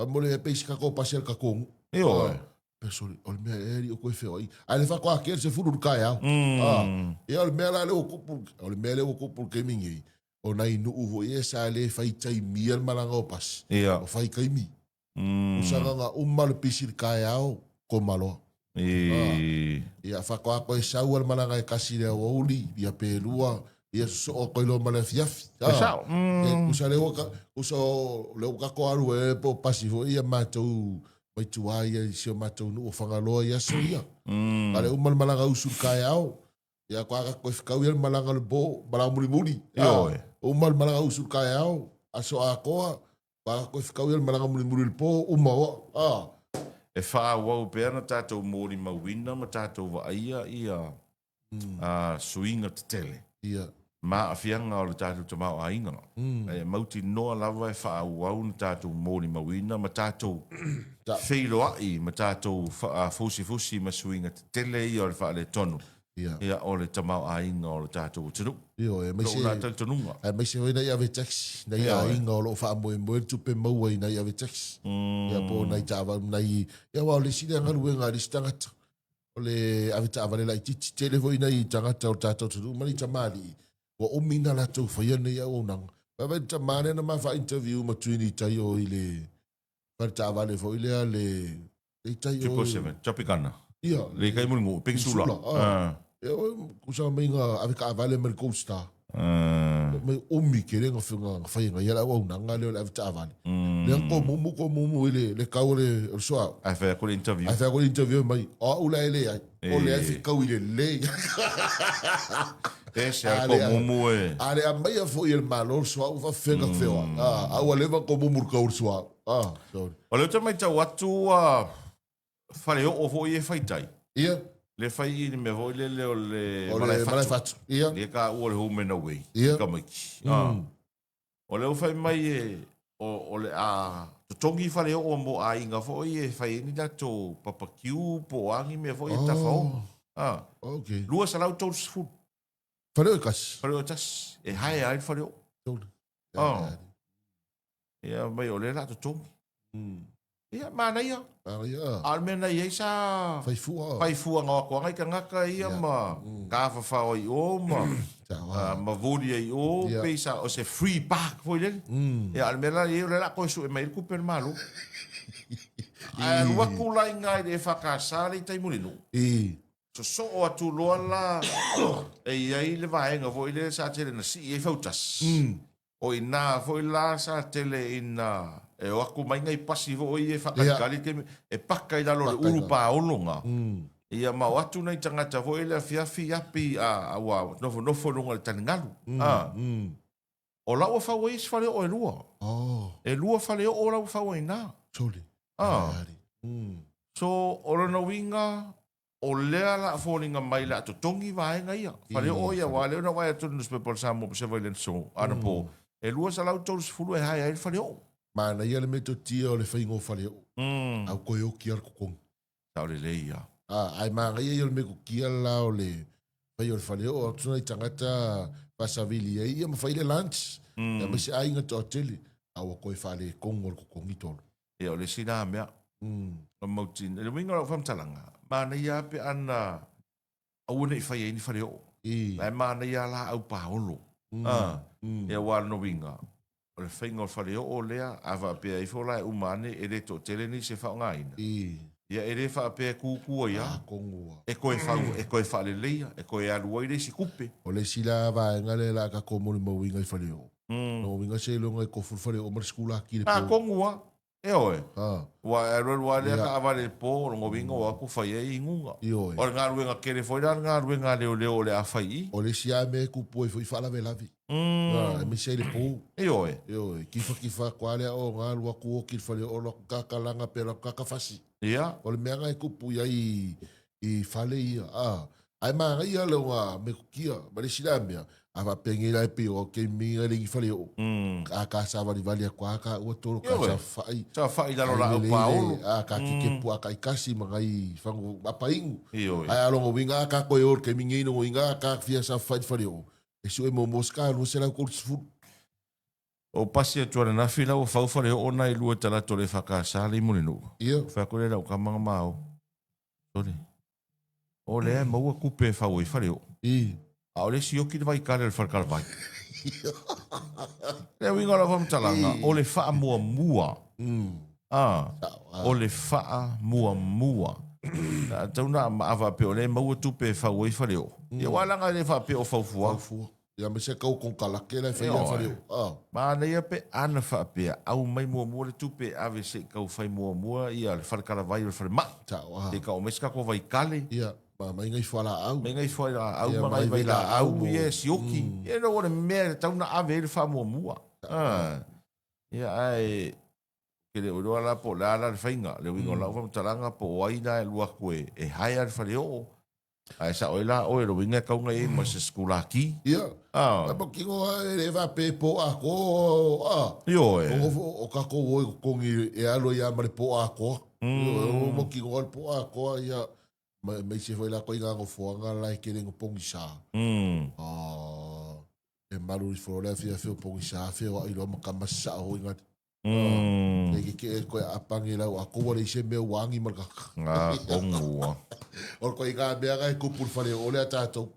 Mole e peisi kako pasel kako. Io. Pesori, ol me eri o koe feo ai. Ale fa ko aker se furu kai au. E ol me la le o kupu, ol me le o kupu ke mingi. O nai nu uho e sa le fai tai miel malanga o pas. Ia. O fai kai mi. Usanga nga umal pisir kai au ko malo. Ia fa ko ko e sa ul malanga e kasi le o uli ia pelua. Ia so o koilo male fiafi. Sao. Usa le oka ko aru e po pasivo ia matou mai tu ai se matou no fanga loa ia so ia. Ale umal malanga usul kai au. Ia ko aka koe whikau ia malanga le bo, malanga muri. Io e. O malanga usul kai au. Aso a koa. Ko koe whikau ia malanga muri le po, uma o. E wha wau pēr na tātou mōri mawina, ma tātou wa aia ia suinga te tele. Ia. Ma a whianga o le tātou te mau a inga. E mauti noa lawa e wha wau na tātou mōri mawina, ma tātou whilo ai, ma tātou fusi ma suinga te tele ia o le wha le tonu. Ia o le tamau a inga o le tātou tunu. Io e mai se mai se na ia ve taxi na ia inga o lo fa mo tupe mau ai na ia ve taxi. Ia po na tava na ia wa le sida ngalu nga listanga. O le ave tava le lai titi telefoni na i tanga o tātou tunu mani tamali. Wa o mina la tu fa ia ia o nang. Ba va tamane na ma fa interview ma tuini tai o ile. Pa tava le fo ile le tai o. 777 Tropicana. Ia. Le kai mo Pengsula. Kusa mainga ave ka vale mer costa. Mai omi ke renga funga fainga ia o nanga le ave ta vale. Le ko mumu le kaure o soa. Ai fa ko interview. Ai fa ko interview mai. O ula ele ai. O le ave ka ile le. Ese ko mumu e. Ale a mai fo il malo soa u fa fenga feo. A o leva ko mumu ka soa. Sorry. O le mai ta watu fale o fo e faitai. Ia. Le fai ni me voi le o le malai fatu. Ia. Le ka o le home na way. Ia. Ka mai. O le o fai mai e o le a tongi fale o mo a inga fo e fai ni da to papakiu po angi me foi ta fo. Okay. Lua salau to food. Fale o kas. Fale o tas. E hai ai fale o. Ia mai o le la to tongi. Ia mana ia. Almena ia sa fai fua ngā ngai ka ngaka ia ma ka fa o i o ma vodi i o pesa o se free park foi le ia almena ia le la ko su e mai ku per malu ai lua ku lai ngai de fa ka sali tai mulino so o atu loa la e ia le vaenga foi le sa tele na si e fautas o ina foi la sa tele ina e o aku mai ngai pasi vo i e whakakali te e pakai dalo le uru pa olonga. Ia mau atu nei tangata vo i le fiafi api a wa nofo lunga le tani ngalu. O lau whaua is whale o e lua. E lua whale o lau whaua i nā. Toli. So o rana winga o lea la fōringa mai la to tongi vaenga ia. Whale o ia wa leo na wai atu newspaper samo se vai len so ana po. E lua sa lau tolu sifuru e hai ai whale o. Mana ia le meto tia o le whaingo whale o. Au koe o kia kukongi. Tau le leia. Ai maanga ia le meko kia la o le whai o le whale o. Tuna i tangata pasavili ia ia ma whai le lunch. Ia ma se ainga to tele. Au koe whale kongo le kukongi tolu. Ia o le sina mea. O mautin. Le winga rau whamtalanga. Mana ia pe ana au nei whai e ni whale o. Ai mana ia la au paolo. Ia wala no winga. O le whainga o whare o lea, awa pia i whola e umane e re to tele ni se whaongaina. Ia e re wha pia kūkua ia. E koe whale leia, e koe alua i re si kupe. O le sila vaenga le la ka komori mawinga i whare o. No winga se longa i kofu whare o marskula ki le po. Kongua, e oe. Wa e roa lea ka awa le po, o ngo winga o aku whai e ingunga. O le ngā ruenga kere whaira, ngā ruenga leo le a whai i. O le sia me kupu e whai whalawe lavi. Me sei le pou. E oe. Kifa kwa lea o ngā lua kuo ki whare o lo kakalanga pera kakawhasi. Ia. O le mea ngai kupu ia i whale ia. Ai maa ngai ia leo ngā me kukia. Ma le sila mea. Awa pengi lai pe o ke minga le i whale o. Ka sa wali vali a kwa ka ua toro ka sa whai. Sa whai dalo la au paolo. Ka kike pua ka i kasi ma ngai whangu apaingu. E oe. Ai alongo winga ka koe or ke minga ino winga ka fia sa whai whale o. E sue mo moska lua se lau koutu fu. O pasi atua na nafi lau o whauwhare o ona i lua tala tole whakasale i mune nu. Ia. Whakore lau ka mga mao. Tore. O lea maua kupe whau i whare o. A o le si oki vai kare le whakara vai. Lea winga la whamtalanga. O le wha mua mua. O le wha mua mua. Tau na awa pe o le maua tupe whau i whare o. Ia walanga le wha pe o whaufua. Ia me se kau kon kalake lai whai whare o. Ma nei pe ana wha pe au mai mua mua le tupe ave se kau whai mua mua ia le whakara vai le whare ma. Te ka o meska ko vai kale. Ia. mai ngai whala au. Me ngai foi la au Ia, ma ngai mai vai la la au au. ye sioki. E no ore me tau na ave le fa mua. Ia ai ke le oro la po la fainga le wingo la fa taranga po waina e lua koe e hai al fa o. Ai sa oila o e winga ka ngai mo se skula ki. Ia. Ah. Apo kingo e va pe po a ko. Yo e. O ka ko o kongi e alo ia mare po a ko. O mo kingo po a ko ia. Me se foi la ko inga ngo foanga la ke le pongi sa. E maru i fo la fia fio pongi sa fio i lo mo kama sa o inga. Ke ko apangi la a ko le se me wangi marka. Nga kongu. O ko inga be ga ko por fare o le tato.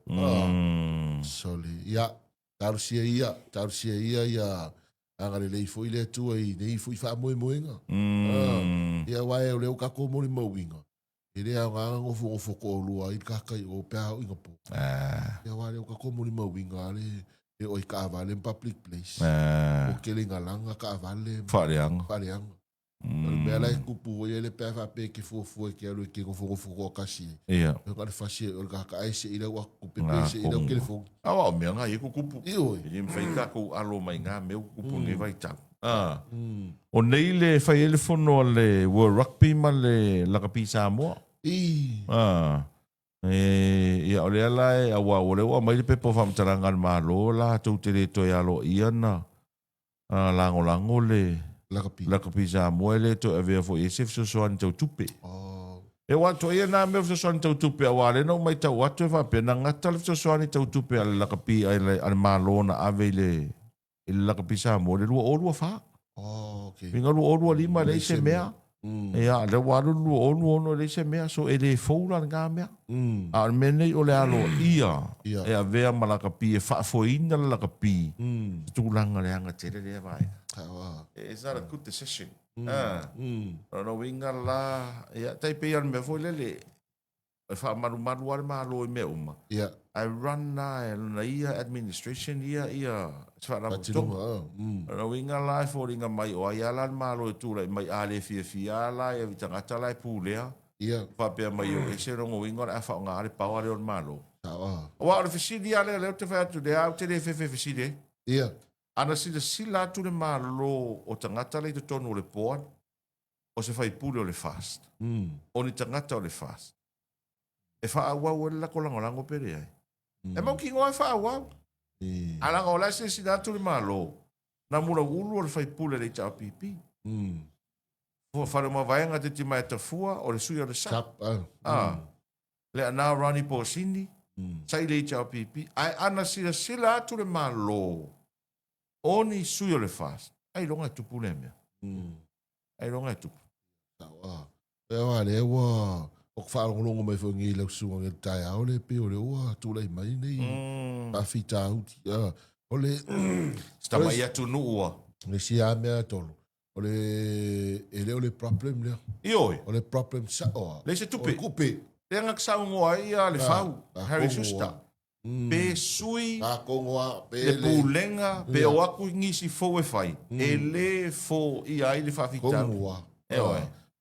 Soli ia tarsia ia angare le foi le tu ai nei foi fa moi moinga. Ia wae o le ka ko mo mo winga. Ele a nga fo ko lua i ka kai o pa o inga po. Ia wae o ka ko mo mo winga le e o ka vale in public place. O ke le ngalanga ka vale. Fariang. Me ala kupu o ele pa fa pe ke fo ke alo ke fo ko kasi. Ia. O ka fasi o ka ai se ila wa kupe pe se ila ke fo. Awa me nga i ku kupu. Io. Ele me fai ka ko alo mai nga me kupu nge vai tau. O nei le fai ele fono le World Rugby ma le Lakapi Samoa. Ia ole ala e awa ole wa mai le pepo famtaranga malo la tau te le to yalo iana. Lango le Lakapi Samoa le to ave fo esef so so tau tupe. E wa to ia na me so so tau tupe awa le no mai tau atu fa pena ngata le so so tau tupe ala Lakapi ai malo na ave le Lakapi Samoa le lua fa. Okay. Vinga lua lima le se mea. Ia, le waru ono le se mea, so e le foura ngā mea. A mene o le alo ia, e a vea ma Lakapi, e whaafoina le Lakapi. Tūlanga le anga tere le vai. It's not a good decision. No winga la, ia, taipe an me foi le, e whaamaru are malo i me uma. I run na ia administration ia winga lai fo ringa mai o ia lan malo e tūra mai ale fia la e vitangata lai pūlea whapea mai o e se rongo winga a whao ngāre pau ale on malo o a fisidi ale leo te whai atu de au te re fisidi ana sila atu le malo o tangata lai te tonu o le poan o se whai pūle o le fast o ni tangata o le fast e wha awau e lako langolango pere ai e mau ki ngoa wha awau ala ngau lai se sinatu le malo na mura ulu o le whai pule le tau pipi fua whare ma vaenga te tima e tafua o le sui o le sap le ana rani po sini sai le tau pipi ai ana sila atu le malo oni sui o le fast ai longa e tupu le mea ai longa e tupu e wa le wa o ka whaalongo mai whangi lau sunga nge tai au le pe o le ua tūlai mai nei a whita auti o le stama ia tu nuua le si a mea tolu o le e le o le problem lea ioi o le problem sa o le se tupe o kupe le ngak sau ngoa ia le whau Harry Schuster pe sui a kongoa pe le pulenga pe o aku ngisi fo e whai e le fo ia i le whawhita kongoa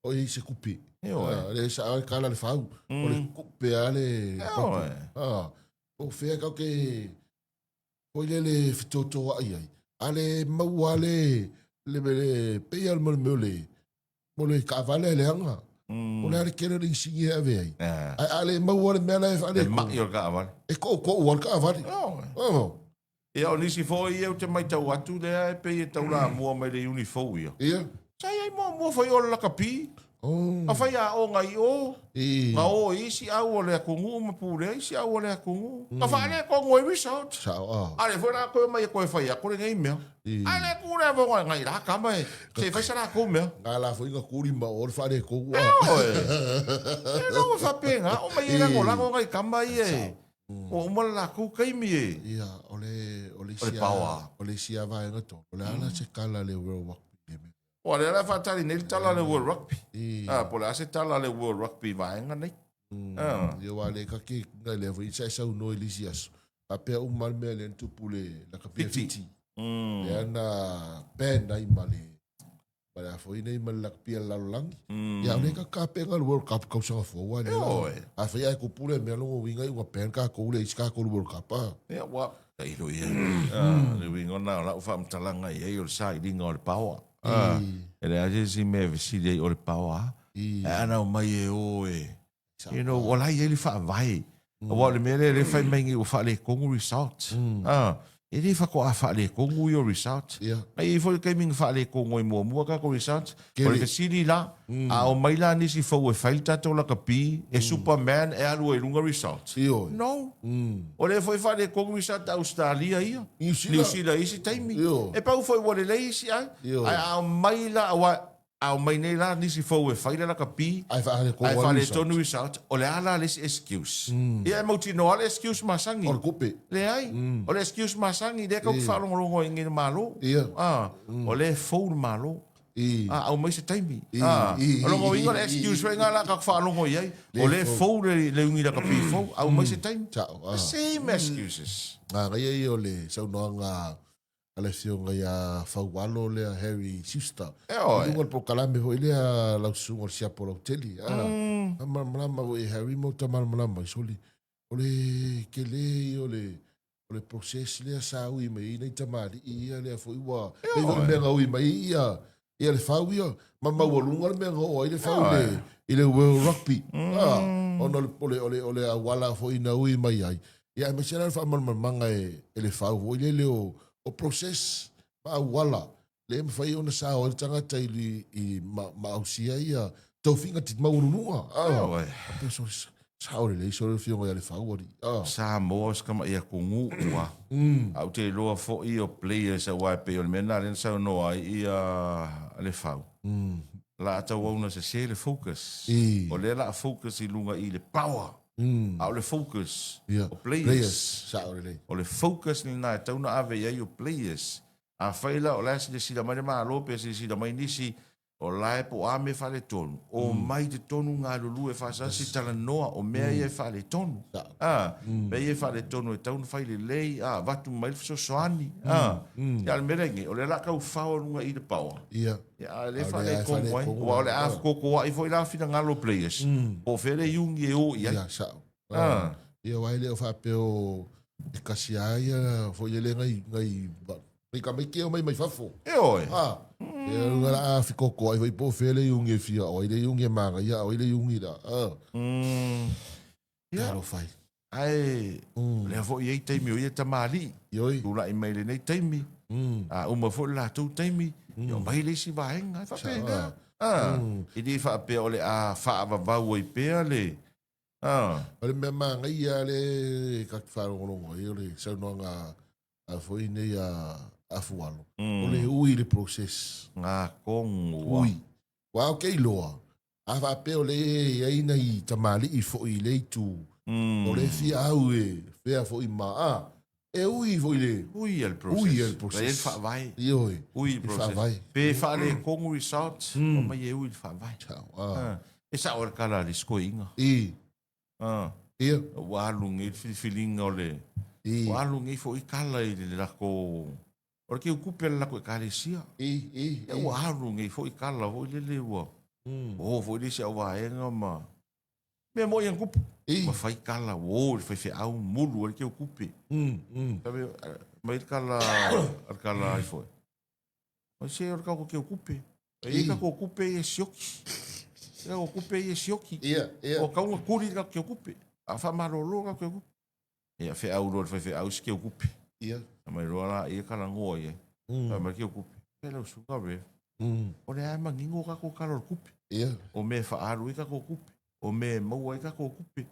o i se kupe le sa ai kala le fau o le kupe ale o fea kau ke o le fitoto ai ale mau ale le pe al mo le kavale le anga o le kere ri singi ave ai ale mau ale mela ale ma yo kavale e ko o kavale e o nisi fo i e te mai tau atu le pe e tau la mua mai le uniform ia sai ai mo foi o Lakapi a fai a o ngai o nga o isi au o le akungu ma pule isi au o le akungu ka fa le ko ngoi resort ale foi na ko mai ko fai a ko ngai me ale ku le vo ngai la ka mai se fai sara ko me ala foi nga kuri ma o fa le ko e no fa pena o mai la ko la ko ngai ka mai e o mo la ku kai mi e ia o le sia va nga to o le ala se kala le world o le la fatali nei tala le World Rugby po le ase tala le World Rugby vaenga nei ia wale ka ke ngai le vo isa sa no elisias a pe o mal me le tu pule la ka piti le ana pen dai male Para foi nei malak pia lalolangi. Ia ole ka penga World Cup kau sanga fo ne la. A foi ai ku pule me longo winga i pen ka ko le iska ko World Cup. Ia wa kai lo ia. Le winga na la fa mtalanga ia o sai dinga o power. Ele a si me si de o power. Ana mai e o e. You know, wala ia li fa vai. Wa le mele le fa mengi o fa le kongu result. E le fa ko a fa le kongu yo result. Ai fo ke ming fa le kongu mo ka ko result. O le sili la a o mai la ni si fo e failta to la kapi e Superman e alu e lunga result. No. O le foi fa le kongu result Australia ia. New Zealand isi taimi. E pa foi o le isi ai. A mai la au mai nei la nisi fou e whaira la ka pi ai whare tonu result o le ala les excuse ia mauti no ale excuse masangi le ai o le excuse masangi de ka whalongorongo ingi malo o le fou malo au mai se taimi o longo ingo le excuse wenga la ka whalongo iai o le fou le ungi la ka pi fou au mai se taimi same excuses ngai o le sau noanga ale fionga ia faualo le Harry Sister. Lunga po kalame ho ile la sunga sia po teli. Mama o Harry mo tamal mama soli. Ole kele ole process le sa ui mai nei tamali ia le fo iwa. Le menga ui mai ia le fau ia. Mama o lunga le menga o ile fau le ile World Rugby. Ono ole wala fo ina ui mai ai. Ia me sera fa manga ele fau ile o process ma wala le me fai ona sa o tanga taili I ma ausia ia tau finga tit ma ununua so sa o le so fio ia le fauri sa mos kama ia kungu wa au te loa fo I o players a wa pe o mena len sa no ai ia le fau la ta wona se le focus o le la focus I lunga I le power au le focus o players o le focus ni na tauna ave ia o players a faila o la si da mai ma lope si da mai nisi o la po a me fale tonu o mai te tonu nga lulu e fa sa si tala noa o mea ia fale tonu me ia fale tonu e tauna faile lei vatu mai so soani ya le merengi o le la ka u fa o nga I de power ya le fale ko moi o le af ko ai foi la fina nga lo players o fere yung ye o ya ia wai le fa pe o kasi ia foi le ngai ka mai ke mai fafo ia ngara fiko ko ai po fele yung e fia o ile yung e manga ia o ile yung ida ia lo fai ai le fo ye taimi o ye tamali tu la mai le nei taimi uma fo la tu taimi yo mai le si vaenga fa pe I di fa pe o le fa va o pe le ole me manga ia le ka wharongo le sa noanga a foi nei a fualo ole ui le process nga kong ui wa okay loa a fa pe ole ai nei tamali I foi le tu ole fi au e fe a foi ma ui foi le ui el process le fa vai ui process pe fa le kong result o mai ui fa vai e sa or kala le skoinga ia walungi feeling ole walungi fo I kala I le lako or ke kupe la ko kalesia walungi fo I kala fo le wa fo le se wa enga ma me mo yang kupe ma fai kala fe au mulu or ke kupe sabe mai kala ai fo o se or ka ko ke kupe e ka ko kupe e sioki o kupe e sioki o ka un kuri ka ke kupe a fa marolo ka ke kupe ia fe au ro fe au ske kupe mai ro la e ka lango ye ma ke kupe pelo su ka be o le ai mangingo ka ko kalo kupe o me fa aru ka ko kupe o me mo ka ko kupe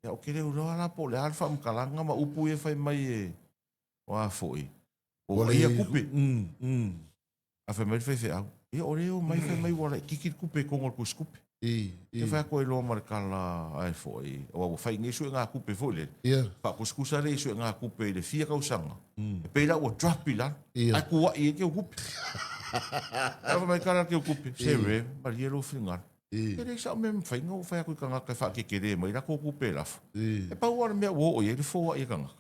ia o ke le ro la po le alfa mkalanga ma upu e fai mai e wa foi o ia kupe a fe mai fe au ia o leo mai fe mai wala kiki kupe ko ngor kuskupe e fa ko lo mar kala ai foi o fa ngi su nga kupe foi le fa kuskusa le su nga kupe le fia ka usanga pe la o drop pila a ku e ke kupe a fa mai kala ke kupe se re ma ye lo fingar e le sa mem fa ngo fa ku kanga ka fa ke ke mai la ko kupe la e pa wa me o ye le fo e kanga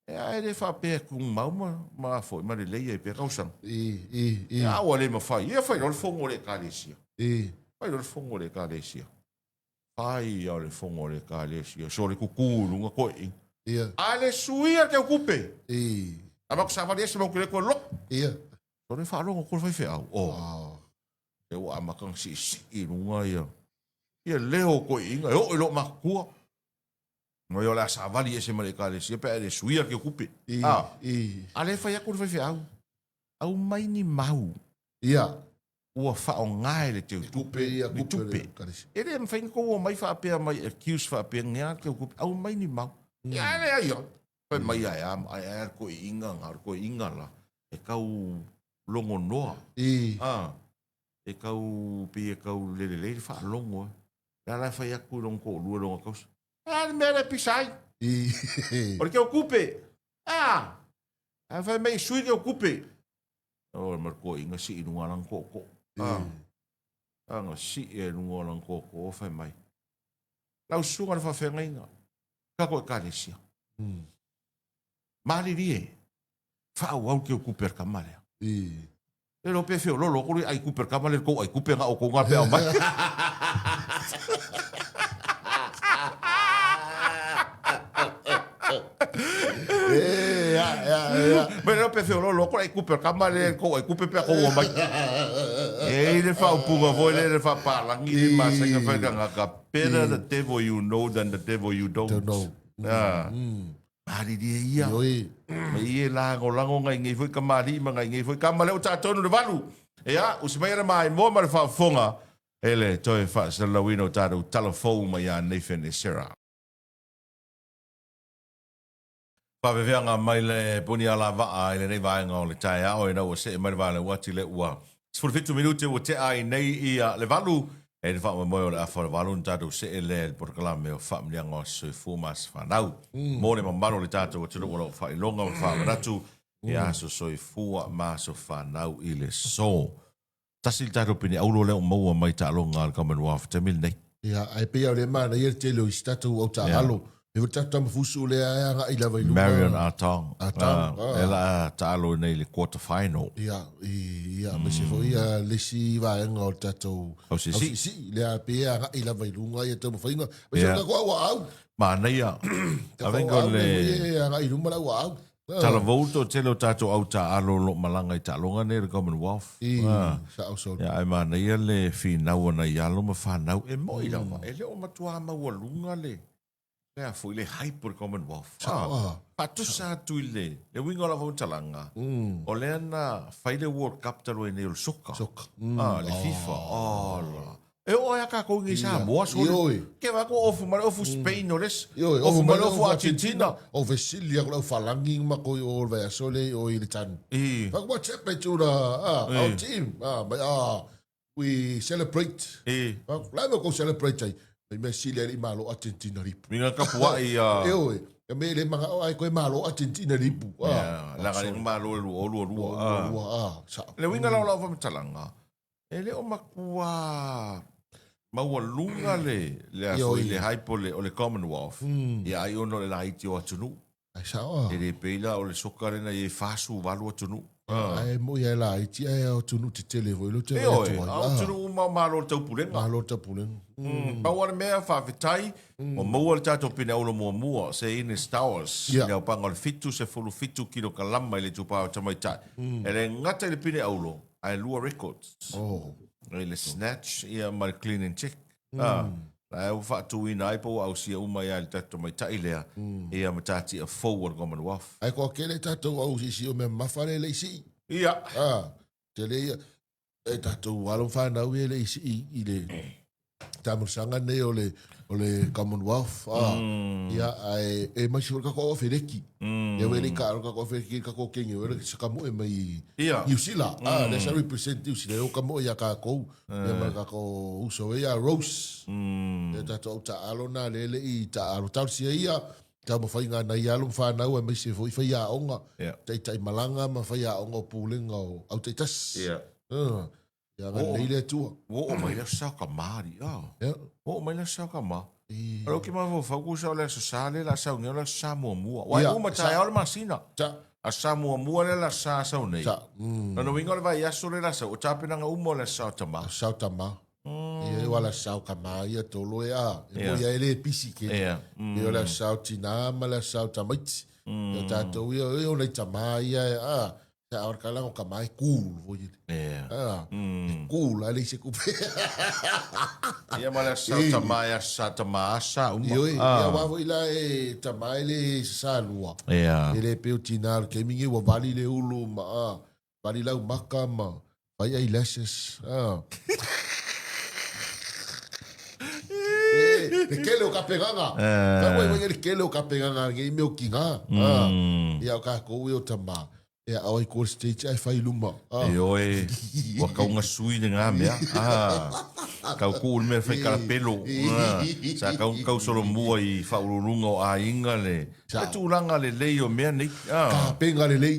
e le fa pe ku mau ma foi ma le le pe kausang e ya o le ma fai ia fai lo fongo le kalesia e fai lo fongo le kalesia fai o le fongo le kalesia so le kukulu nga ko ia ale suia te kupe e ama ko sa va ese mo ko lo ia so le fa lo ko fai fe au o wow e o ama kan si runga ia leo ko inga o lo ma ku no yo la sa va ese mo le kalesia pe le suia ke kupe ale fai ko fai fe au mai ni mau ia ua whaongae le teo kupe ia tupe. E re mwhain ko o mai whaapea mai accuse whaapea ngea teo kupe. Au mai ni mau. Ia le ai o. Pai mai ai am. Ai ai ko inga ngar ko inga la. E kau longo noa. E kau pi e kau lele lele wha longo. Ia lai whai aku longo ko lua longo kaus. Ia le mea le pisai. O le keo kupe. Ai whai mai sui keo kupe. O le marko inga si inunga lang ko. Anga si e rungo lang ko o fai mai. Lau sunga na whawhenga inga. Kako e kālesia. Mali rie. Whao au ke o kuper kamale. E lo pe feo lolo kuri ai kuper kamale ko ai kuper nga o ko ngā pea o mai. Mas não perfeito, não louco, aí Cooper, camale, aí Cooper pegou o homem. Ele faz o punga, ele faz pala, ele massa que faz a better the devil you know than the devil you don't. Mari dia ia. Ia lá ngolango ngai ngai foi kamari, ma ngai ngai foi kamale o tatonu de valu. Ia, os meira mai mo mar fa fonga. Ele toi fa se lawino tatu telefone ma ia Nathan e Sarah. Paveveanga mai le puni ala vaa i le nei vaenga o le tae ao e nau o se mai le vale wati le ua. Sfurfitu minute o te ai nei ia le valu e le wha moi o le afa le valu n tātou se e le porkalame o wha mlianga o sui fumas whanau. Mō le mamaro le tātou o te rukura o wha ilonga o wha ratu e aso sui fua maso whanau i le so. Tasi le tātou pini aulo leo maua mai ta alonga al Commonwealth te mil nei. Ia, ai pia o le mana i le telo i statou au ta alo. E wata tama fusu le aia nga ila vai lunga. Marion Atong. Atong. Ela tālo nei le quarter final. Ia, me se fo ia lesi vaenga o tatou. Au sisi. Si, le a pia nga ila vai lunga ia tamo whainga. Me se ka kua ua au. Ma nei a. A vengo le. Ia nga iluma la ua au. Tala vouto telo tātou au ta alo lo malanga i ta longa nei le Commonwealth. Sa au sol. Ia ai ma nei le finau na ialo ma whanau. E moi lawa. E leo matua maua lunga le. Lea fui le hyper Commonwealth. Patusa atu i le. Le wingo la vau talanga. O lea na whaile World Cup talo e neo soka. Le FIFA. La. E o ea ka kou ngi sa moa soli. Ke wako ofu mare ofu Spain o les. Ofu mare ofu Argentina. O Vesilia ko lau whalangi ma ko i o vea sole o i le tanu. Wako ma chepe tūra. Our team. We celebrate. Lai mo ko celebrate ai. Mai me sile ali malo Argentina ripu. Minga kapua i oi. E me le manga ai ko malo Argentina ripu. La ga malo lu. Le winga la fa mtalanga. Ele o makua maua lunga le foi le haipole o le Commonwealth. Ia ai ono le laiti o atunu. Ai sao. Ele peila o le sokarena i fasu valu atunu. Ai mo ia la iti ai o tunu te tele voi lo te o tunu malo tau pulenga. Malo tau pulenga. Paua mea whawhetai, o maua le tātou pina ulo mua, se ine Stowers, nea panga le fitu, se fulu fitu kilo kalama i le tupao tamaitai. E le ngata i le pina aulo, ai lua records. E le snatch, ia ma le clean and check. La e whaatu ina aipo au sia umai ai le tātou mai lea, ia matati a forward Commonwealth. Ai ko kele tātou au si o me mawhare le isi. Ia. Te le ia, e tātou walong whanau e le isi i le tamusanga nei o le Commonwealth. Ia, e maisi o kako o whireki. E wele ka aro kako o whireki, kako kengi o le sakamu e mai Iusila. Le sa represent Iusila, e o kamo ia kako. Ia mai kako uso e ia Rose. E tato au ta alo na lele i ta aro tausia ia. Ta mo whainga na i alo whanau e maisi fo i whaia onga. Tai malanga ma whaia onga o pūlenga o au te tas. Ia. Ia ngā nei le tua. O mai le sao ka maari. O mai le sao ka maa. Alo ki ma fau sa le sa le la sa nge la sa mua. Wa Ia, uma tai ala masina. Ta. A sa mua le la sa nei. Ta. No winga le vai aso le la sa o tapena nga umo le sa tama. Sao tama. Ia wala sao kama ia tolo ia. Ia ia ele pisi ke. Ia la sao tina ma la sao tamaiti. Ia tatou ia o nei tama ia a. Sa or kala o kama cool voi. Ia. Cool ali se kupe. Ia ma le sa tama ia sa tama sa uma. Ia wa voi la e tama ele sa lua. Ia. Ele pe o tina ke mingi wa vali le ulu ma. Vali la makama. Vai ai lashes. Le kele o ka peganga. Ka wai le kele o ka peganga nge me o kinga. Ia o ka ko o tama. Ia o ko stage ai fai luma. Oi. Wa ka unga sui de nga mea. Ka ku me fai kala pelo. Sa ka solo mua I fa urunga o a inga le. Ka tulanga le lei o mea nei. Ka penga le lei.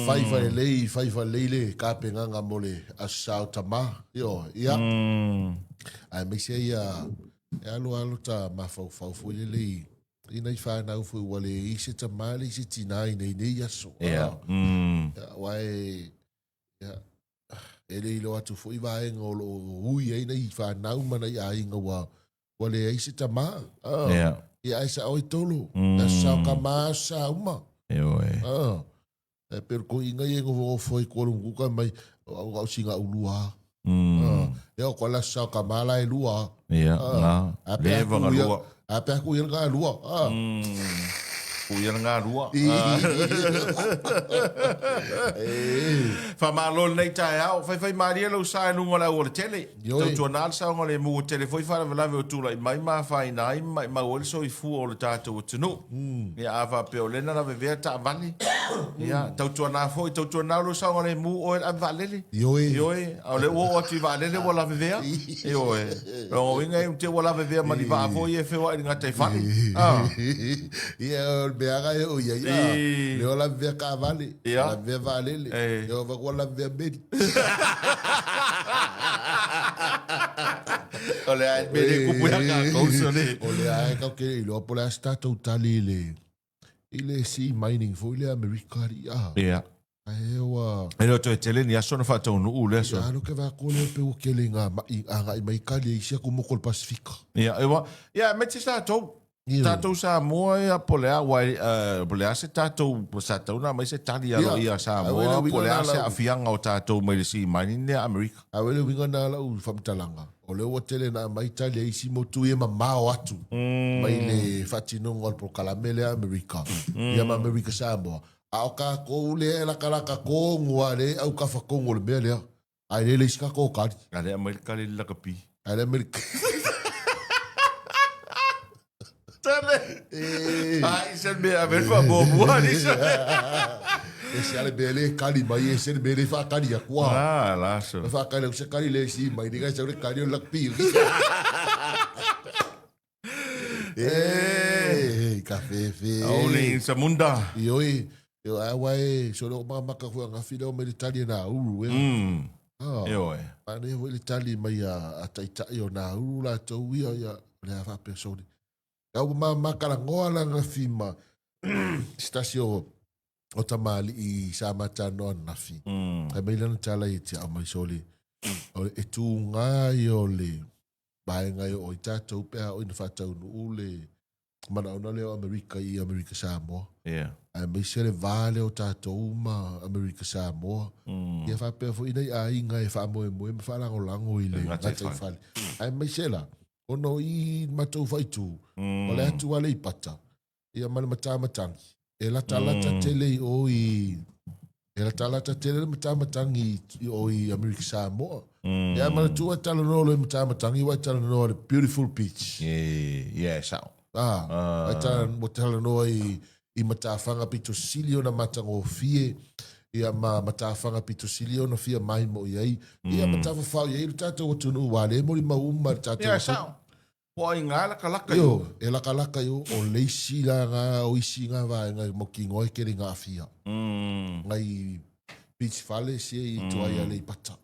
Fai fa le ka peganga mole a sao tama. Ia. Ai me se ia alo ta mafau fu le ina fa na fu wale I se tamale I se tinai nei aso. Wai ele lo atu fu I vai ngolo hui ai nei fa na uma nei ai ngawa wale ai se tama. Ia ai sa oi tolo. Sa ka ma sa uma. Per ko inga ye ngo foi ko lu ka mai au singa ulua. Eu qual é só camala e lua. Leva nga lua. A pé com ele a lua. Kuia nga lua. Fa malo nei tai au, fai Maria lo sai lunga la o tele. Tau jornal sa ngole mu tele foi fa la o tula mai ma fai nai mai ma o so I fu o le tato o tunu. Ya ava pe o lena la ve ta vali. Ya tau jornal foi tau jornal lo sa ngole mu o a valele. Yoi, au le o ti valele wala ve vea. Yoi. Lo winga te wala ve vea mali va foi e fe wa nga te fali. Yeah, beaga o ia ia. Leo la vea ka vale. La vea valele. Eu vou com la vea bedi. Olha aí, bedi kupuya ka kausa ne. Olha aí, ka ke lo pola stato talile. Ile si mining foi le America ia. Yeah. Ewa. Ele to tele ni aso na fa tau no ule so. Ya lo que va ko le pe o ke le nga mai kali isia ko mo ko Pacifica. Yeah, ewa. Yeah, meti sa to. Tatou sa moa ia polea wai polea se tatou sa tau na mai se tali alo ia sa moa polea se afianga o tatou mai si mai ne America. Awele winga na la u famtalanga. O le o tele na mai tali isi mo tu e mamao atu. Mai le fatino ngol pro kalamele America. Ia ma America sa moa. A o ka ko le la kalaka ko ngua le au ka fa ko ngol mele. Ai le iska ko kari. Ale America le la kapi. Ale America. Ai, se me a ver fa bobo ali. Esse ale bele kali mai esse bele fa kali ya kwa. Lá so. Fa kali se kali le si mai diga se kali lak pi. Café fe. Oli sa munda. Yoi. Yo ai solo mama ka fu nga filo me Italia na uru. Yoi. Ane vo Italia mai a taita yo na uru la to wi ya le fa persone. Au mama kalangoa la nga fima. Stasio o tamali I sa matano na fi. Ai mai lana tala I te amai soli. E tu ngā o le bai ngai o I tātou pēha o ina whātau no ule. Mana ona leo Amerika I Amerika Samoa. Ai mai se le vale o tātou ma Amerika Samoa. Ia whapea fo ina I a inga e whamoe moe ma whalango lango I le ngatai whale. Ai mai se la. Ono I matou whaitu. O le atu wale I pata. Ia mana matamatangi. E la talata tele o I... E la talata tele matamatangi o I Amerika Samoa. Ia mana tua talanoa le matamatangi wai talanoa le beautiful beach. Yeah, sao. Wai talanoa I matawhanga pito silio na matango fie. Ia matawhanga pito silio na fia mai mo iai. Ia matawhau iai. Tātou atunu wale mori mauma tātou. Yeah, sao. Wa inga la kalaka yo. E la kalaka yo. O leisi la ngā o isi ngā vai ngai mo ki ngoi kere ngā fia. Ngai beach fale se I tua ia le I pata.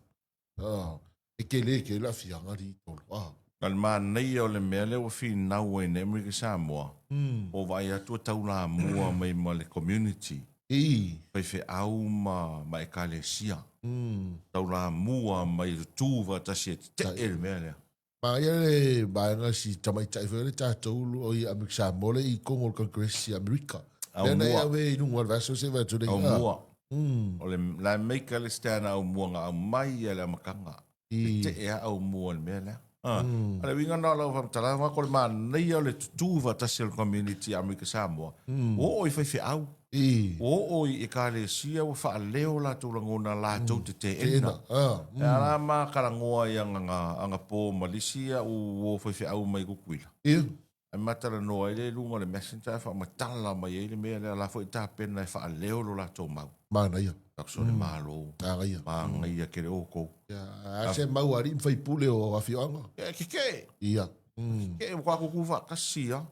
E ke le la fia ngari tolo. Kalma nei o le mea le o finau e ne Amerika Samoa. O vai atu taula mua mai ma le community. Pai fe au ma e kalesia. Taula mua mai tuva tasi e te e le mea lea. Ma ia le baenga si tamai tai whare tātou o i Amerika Samoa le i Kongo Congress i Amerika. Au Lena ia mua. we i nunga vaso se vai tudei. Au mua. O le la meika le stana au mua nga au mai le makanga. Te e au mua le mea lea. Ale winga na la tala wa ko ma nei o le tuva tasi le community Amerika Samoa. O i fai au. O i ka le sia o fa leo la tu ngona la tu te ena. Ala ma kala ngoa ia nga po Malaysia o fai au mai ku kuila. Ai matala no ele lunga le messenger fa matala mai ele me la fo ta pena fa leo lo la to mau. Mana ia. Takso le malo. Ia. Ma ngai ke oko. Ya, se mau ari fai pule o afioanga. Ke. Ia. Ke kwa ku va kasia.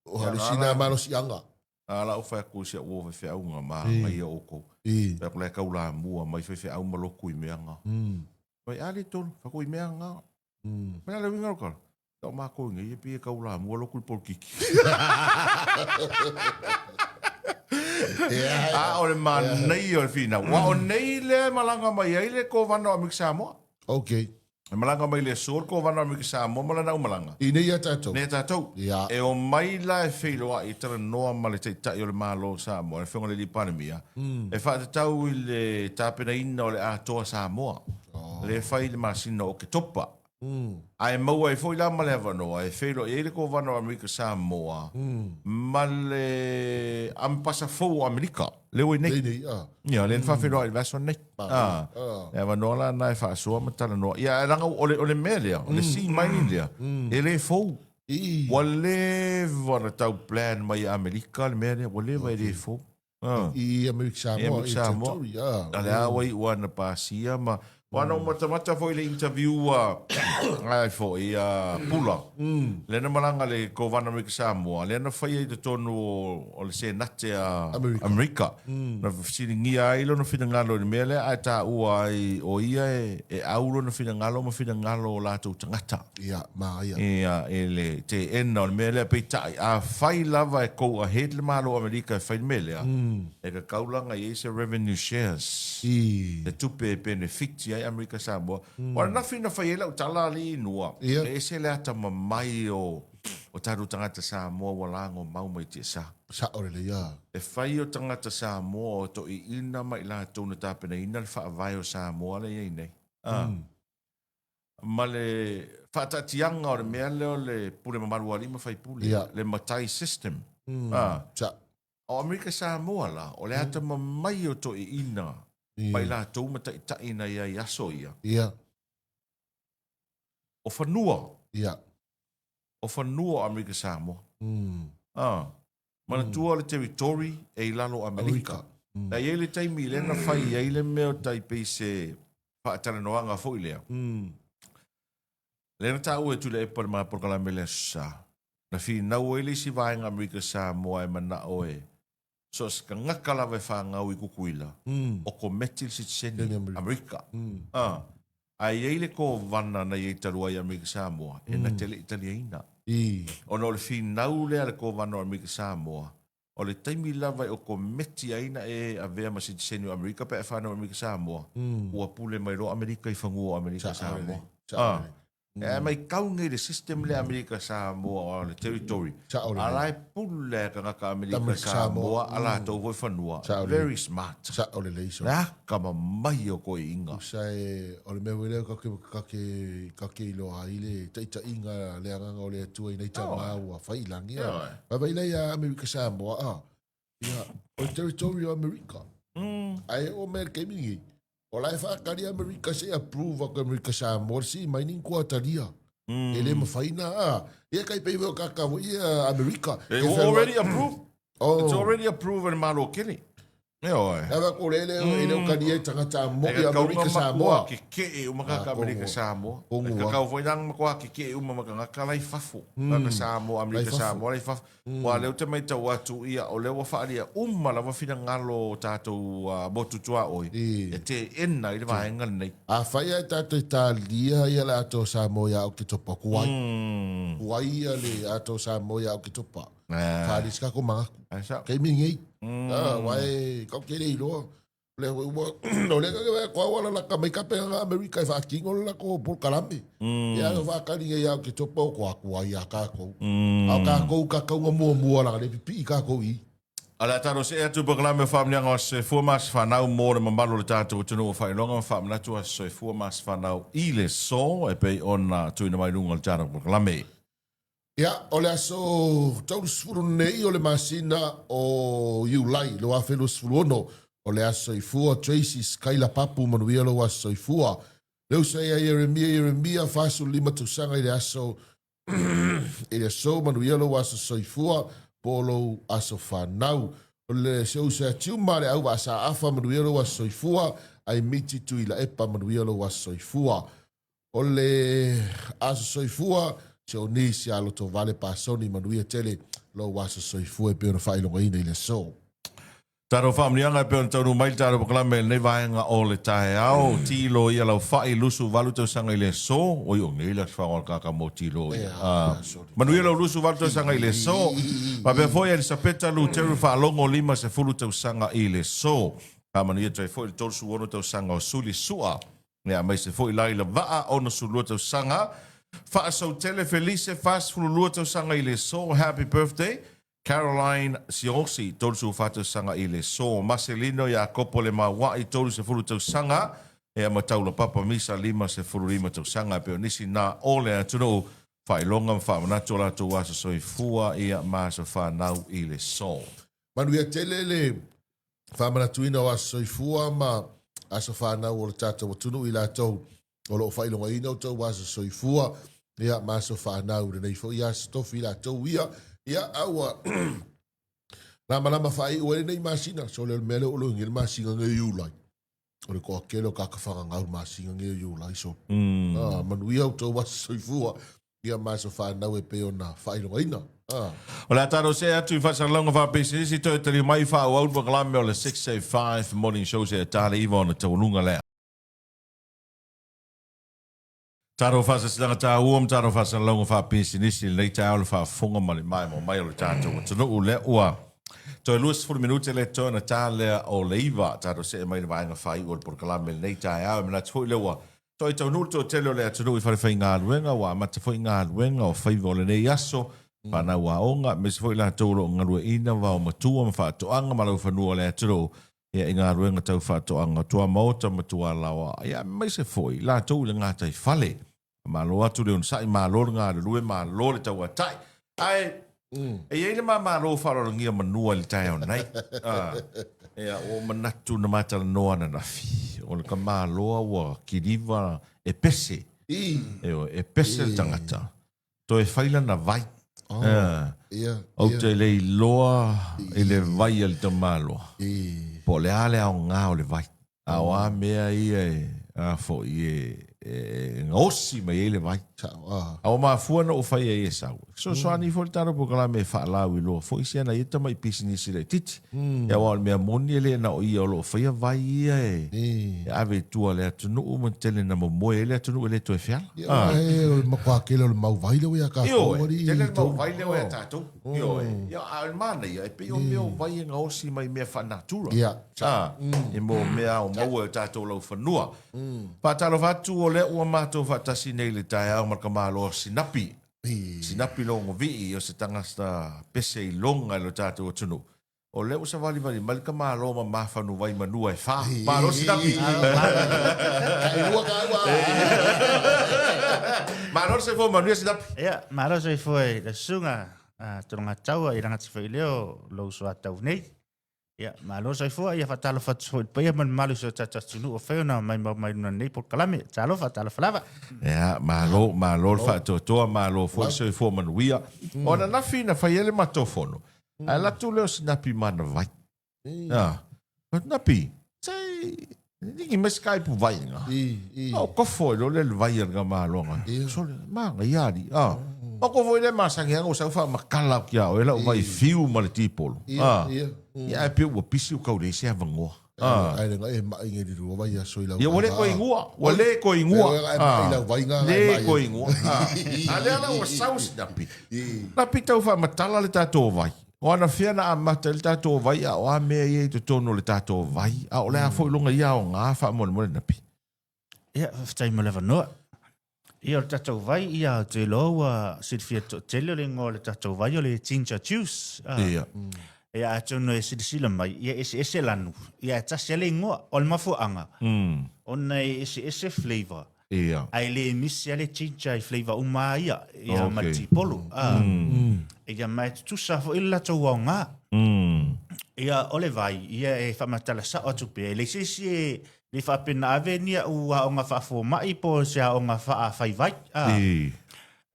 O hali sina malo sianga. Ala o fa ku se o fa au nga ma ngai oko. Pe ko le ka ula mua mai fa au malo ku i meanga. Mai ali tol fa ku i meanga. Mai le winga ko. Tau mako ngai pe ka ula mua lo ku por kiki. O le ma nei o le fina. Wa o nei le malanga mai ai le ko vana o Amerika Samoa. Okay. E malanga mai le sol ko vana o Amerika Samoa malana o malanga. I nei atatou. Ne tatou. E o mai la e feilo a i tara noa ma le tai o le malo Samoa. E whenga le li panemia. E wha te tau i le tāpena ina o le atoa Samoa. Le whai le masina o ke topa. Ai maua e foi la ma le vanoa e feilo e le ko vana o Amerika Samoa. Ma le ampasa fou Amerika. Leo i nei. Ia, le nfa feilo ai vaso nei. E vanoa la na e wha soa matala noa. Ia, e ranga o le mea lea, o le si mai lea. E le fou. Wa le vana tau plan mai Amerika, le mea lea, wa le vai le fou. I Amerika Samoa. Amerika Samoa. Ale awa i wana pasia ma wana mata foi le interview ai foi pula. Lena malanga le ko vana Amerika Samoa. Lena fai ai te tonu o le senate a Amerika. Na finingia ai lo na finangalo ni mele ai ta ua ai o ia e aulo na finangalo ma finangalo la tu tangata. Ia, ma ia. Ia ele te ena o mele pe tai a fai lava e ko a head le malo Amerika fai mele. E ka kaulanga i se revenue shares. Te tupe benefit ai Amerika Samoa. Ora na fina fai ela o tala li nua. E se le ata mamai o taru tangata Samoa walango mau mai te sa. Sa ore le ia. E fai o tangata Samoa o to i ina mai la tona tapena ina le wha vai o Samoa le iei nei. Ma le whaatatianga o le mea leo le pule mamaru alima fai pule. Le matai system. Sa. O Amerika Samoa la, o le ata mamai o to i ina. Mai la tau mata i taina ia i aso ia. Ia. O whanua. Ia. O whanua o Amerika Samoa. Mana tua le territory e i lalo Amerika. Na i ele taimi le na whai i ele meo tai peise whaatana noanga fo i lea. Le na tau e tule e pare maa porkala me lea sa. Na fi nau ele si vaenga Amerika Samoa e mana oe. So ska ngakala ve whangau i kukuila. O ko metil si tseni Amerika. Ai eile ko vana na i tarua i Amerika Samoa. E na tele italiaina. O no le fi nau lea le ko vana o Amerika Samoa. O le taimi lava o ko meti aina e a vea ma si tseni o Amerika pe e whana o Amerika Samoa. Ua pule mai ro Amerika i whangu o Amerika Samoa. E mai kaunga le system le Amerika Samoa o le territory. Alai pule ka ngaka Amerika Samoa ala tau voi whanua. Very smart. Sa o le leiso. Nā kama mai o koe inga. Usai o le mea wele kake ilo a ile taita inga le anganga o le atua i nei tanga ua whailangi. Vai lei a Amerika Samoa. Ia, o le territory o Amerika. Ai o mea keimingi. O lai whaakari Amerika se approve ako Amerika Samoa si mining kuataria. Ele mawhaina ia kai peiwe o kakawo ia Amerika. It's already approved. It's already approved in Maro Kili. Ava ko lele ele ka ni tangata mo e ya Amerika Samoa. Ke umaka Amerika Samoa. Ka kau foi nang mako ke umaka ngaka lai fafu. Na Samoa Amerika Samoa lai fafu. Wa le te mai tau atu ia o le wa faalia la wa fina ngalo tatou botu tua oi. E te ena i le vaenga nei. A faia tatou Italia ia la to Samoa ya o ki topa kuai. Kuai ia le ato Samoa ya o ki topa. Faris ka ko mga. Kay mingi. Wai kau kere ilo le no le ka ko wala la ka mai ka pe America fa kingo la ko por kalame ya va ka ni ya ki topo ko ya ka ko ka mo la le pi ka ko i ala taro se atu programa family nga se formas fa nau mo na malo le tato tunu fa longa fa na tu se formas fa nau ile so e pe ona tu na mai lunga taro programa. Ya, ole aso tau sfuru nei ole masina o Iulai, lo afe lo sfuru ono, ole aso I fua Tracy Skyla Papu manuia lo aso I fua. Leu sei a Yeremia fasu lima tusanga ile aso manuia lo aso I fua, polo aso fanau. Ole seu se tiu mare au asa afa manuia lo aso I fua, ai miti tu ila epa manuia lo aso I fua. Ole aso I fua, se o nisi alo to vale pasoni manuia tele lo wasa soifua e peona whailonga ina ile so. Taro whamnianga e peona taunu mai taro pakalame nei vaenga o le tae au tilo ia lau whai lusu valu tau sanga ile so o i o ngei la whangal kaka mo tilo ia. Manuia lau lusu valu tau sanga ile so ma pe foi e sapeta lu teru whalongo lima se fulu tau sanga ile so. Manuia tai foi tolu su ono tau sanga o suli sua. Nea mai se foi lai la vaa ono su lua tau sanga. Fa'asau tele Felice fast fululua tau sanga I le so happy birthday Caroline Siosi tolu fatu sanga I le so Marcelino Jacopo le mawa I tolu se fulu tau sanga e matau la papa misa lima se fulu lima tau sanga pe nisi na ole atuno failonga fa manatu la tu wasa soifua ia masa fa nau I le so Manuia tele le fa manatuina wasa soifua ma asa fa nau o le tata watunu I la tau o lo whailonga ina o tau wasa soifua ia maso whanau re nei fo ia stofi la tau ia aua lama whai ue nei masina so le mele o lo ngil masinga nge Iulai o le koa kelo kakawhanga ngau masinga nge Iulai so manuia o tau wasa soifua ia maso whanau e peo na whailonga ina O le ataro se atu I whasalonga whapese si toi tari mai whao au pakalame o le 685 morning show se tale iwa o na taununga lea. Taro fasa silanga ta uom taro fasa longa fa pisinisi le tau le fa fonga mali mai mo mai o tato tano ule ua to lus for minute le tona tale o leiva taro se mai le vainga fai o por kalame le tau me na tfo le ua to to no to tele le tano I fa fainga luenga wa ma te fainga luenga o fai vole le yaso pa na wa onga me se foi la tolo ngaru ina va o matua ma fa to anga malo fa no le tano ia inga ruenga tau whato anga tua mauta matua lawa ia mai se foi la tau le ngātai fale malo atu le unsai malo ngā le lue malo le tau atai ai e ia ma malo wharo ngia manua le tai o nei ia o manatu na mata noa na nafi o le ka malo wa kiriva e pese e pese le tangata to e whaila na vai o te le loa e le vai al te malo po le ale au ngā o le vai a o a mea ia a fo i ngosi mai ele vai a o mafua na o fai e sau so ani fo taro po kala me fa la wi lo fo isi na ita mai business le titi ya wa me moni le na o ia lo fai vai e ave tu ale tu no mo tele na mo mo ele tu no ele to fial o ma kwa ke lo mau vai le ya ka fo ri tele mau vai le ya tato yo ya al mana ya pe o me vai ngosi mai me fa natura e mo me o mo tato lo fa nua pa talo fatu o le ua mato fatasi nei le tai au marka malo sinapi longo vi o se tangasta pese I longa lo tato o tunu o le usa vali malka malo ma mafanu vai manua e fa malo sinapi malo se fo manua sinapi ia malo se fo le sunga tonga taua I ranga tifai leo lo so atau nei ia malo sai fo ia fatalo fatso pe man malo so tata tunu o feona mai na nei por kalame talo fatalo flava ia malo fa to malo fo so fo man wia ona na fina fa ele matofono ala tu le snapi man vai Na pi. Sei ni me Skype vai nga. I. O ko foi lo le vai nga malonga. So ma nga yari. Ma ko foi le masangi nga sa fa makala kia o ela vai fiu ma le tipolo. Ya pe o pisi o ka le se avango. Ai nga e mai ngi ru vai so ila. Ya wale ko ingua. Le ko ingua. Ale ala o saus na pi. Na pi tau fa matala le tato vai. O ana fia na amata le tato vai a o a mea i te tono le tato vai. A o le a foi longa ia o ngā wha mole na pi. Ia, whtai mo lewa noa. Ia o le tatou vai, ia o te loa, sirfia to tele le ngō le tatou vai o le ginger juice. Ia. Ia a tono e sirisila mai, ia ese lanu. Ia tasi ale ngoa, o le mafuanga. Ona ese flavor. Ia. Ai le misi ale ginger i flavor uma ia mati polo. Ia mai tusa fo ila tau wau ngā. Ia ole vai, ia e whamatala sa o tupe. Le sisi e le whapena ave nia ua o ngā whafo mai po se o ngā whai vai.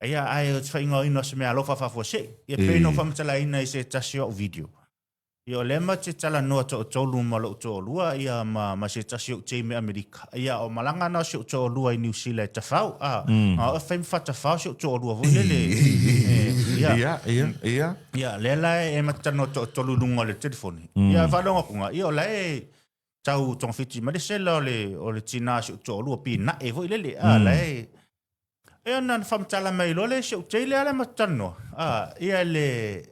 Ia ai o whainga ino se mea lofa whafo se. Ia pēno whamatala ina i se tasio o video. Ia o lema te tala noa to o tolu ma lo to lua ia ma se tasio te me Amerika. Ia o malanga na se to lua i New Zealand ta fau. O fem fata fau se to lua vo lele. Ia. Ia lela e matano to tolu lunga le telefoni. Ia valonga kunga. Ia o lai tau tong fiti ma de sela o le tina se to lua pi na e vo lele. Lai e nan fam tala mai lo le se te le ala matano. Ia le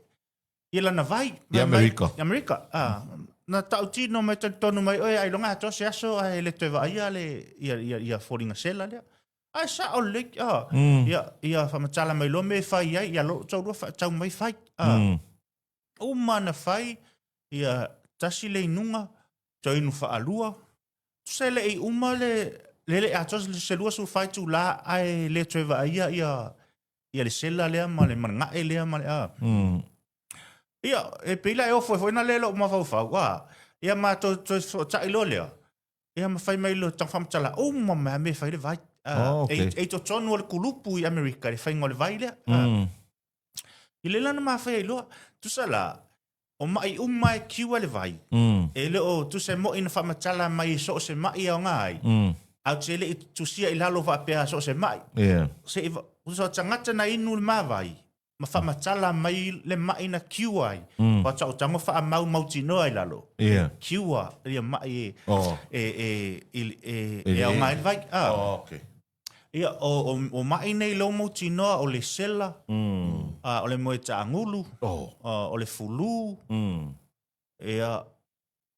Ia na vai. Ia Amerika. Amerika. Na tau tino mai tonu mai, oi, ai longa ato se aso, ai le te vai, ia fōringa sela lea. Ai sa o le, ia whamatala mai lo me whai ai, ia lo tau rua tau mai whai. O mana whai, ia tasi le inunga, tau inu whaalua. Se le i uma le ato se lua su whai tu la, ai le te vai, ia le sela lea ma le mangae lea ma le Ia, e pila e ofo na lelo ma fau. Ia ma to tai lo lea. Ia ma fai mai lo tang fam tala. O ma me fai le vai. E to tonu le kulupu i Amerika le fai ngole vai lea. I le lana ma fai lo. Tu sala. O mai mai kiwa le vai. E le o tu se mo ina fam tala mai so se mai o ngai. Au te le tu sia i lalo va pe so se mai. Se so tangata na inu le ma vai. Ma whamatala mai le mai na kiwa ai. Pa tau tango wha mau tino ai lalo. Kiwa, ia mai e au ngai vai. Ia o mai nei lo mau tino o le sela, o le moe ta angulu, o le fulu. Ia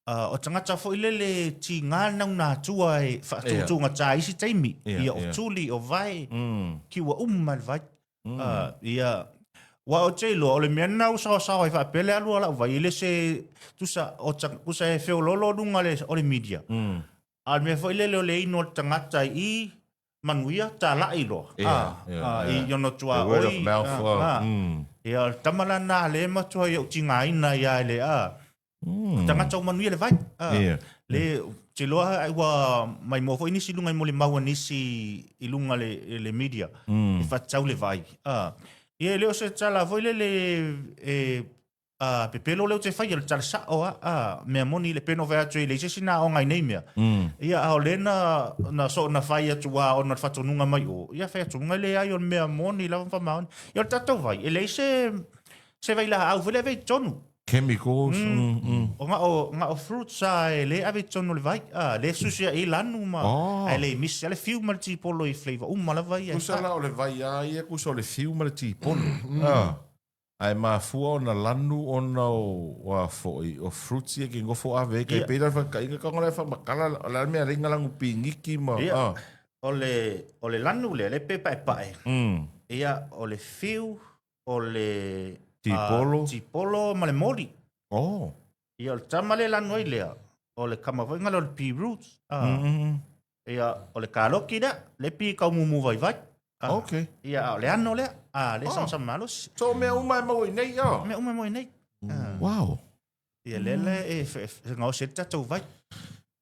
o tangata fo ile le ti ngā nau nā tua e whaatutu ngā tā isi teimi. Ia o tuli o vai, kiwa umar vai. Ia wa o telo o le mena o sa i fa pele alu ala vai le se tusa o tusa e feo lolo dunga le o le media al me foi le le ino tangata i manuia ta la ilo i yo no tua oi ia tamala na le ma tua yo tinga ina ia le tangata o manuia le vai le te loa ai wa mai mo foi nisi lunga mo le mau nisi i lunga le media i fa tau le vai Ia leo se tala voi le pepelo leo te whai le tala sa o mea moni le peno vea tui le sina o ngai nei mea. Ia ao le na so na whai atu o na whatonunga mai o. Ia whai atu le ai o mea moni la whamaoni. Ia le tatou vai. E le se vai la au vile vei tonu. Chemicals. O nga o fruits e le ave tonu le vai. Le susia i lanu ma. E le misi ale fiu ma le ti polo i flavor. Ma la vai. Kusala o le vai ia kusa o le fiu ma le ti polo. Ai ma fua o na lanu o na o foi o fruits ia ki ngofo ave. Kai peira ka inga ka ngole fa makala la mea ringa langu pingiki ma. O le lanu le pepa e pae. Ia o le fiu o le Tipolo ma le mori. Ia o le tamale lanu ai lea. O le kamawhainga le pea roots. Ia o le kāloki lea. Le pea kaumumu vai vai. Ia o le ano lea. Le samsam malos. So mea umai mau i nei ia. Mea umai mau i nei. Wow. Ia lele e ngau se tatou vai.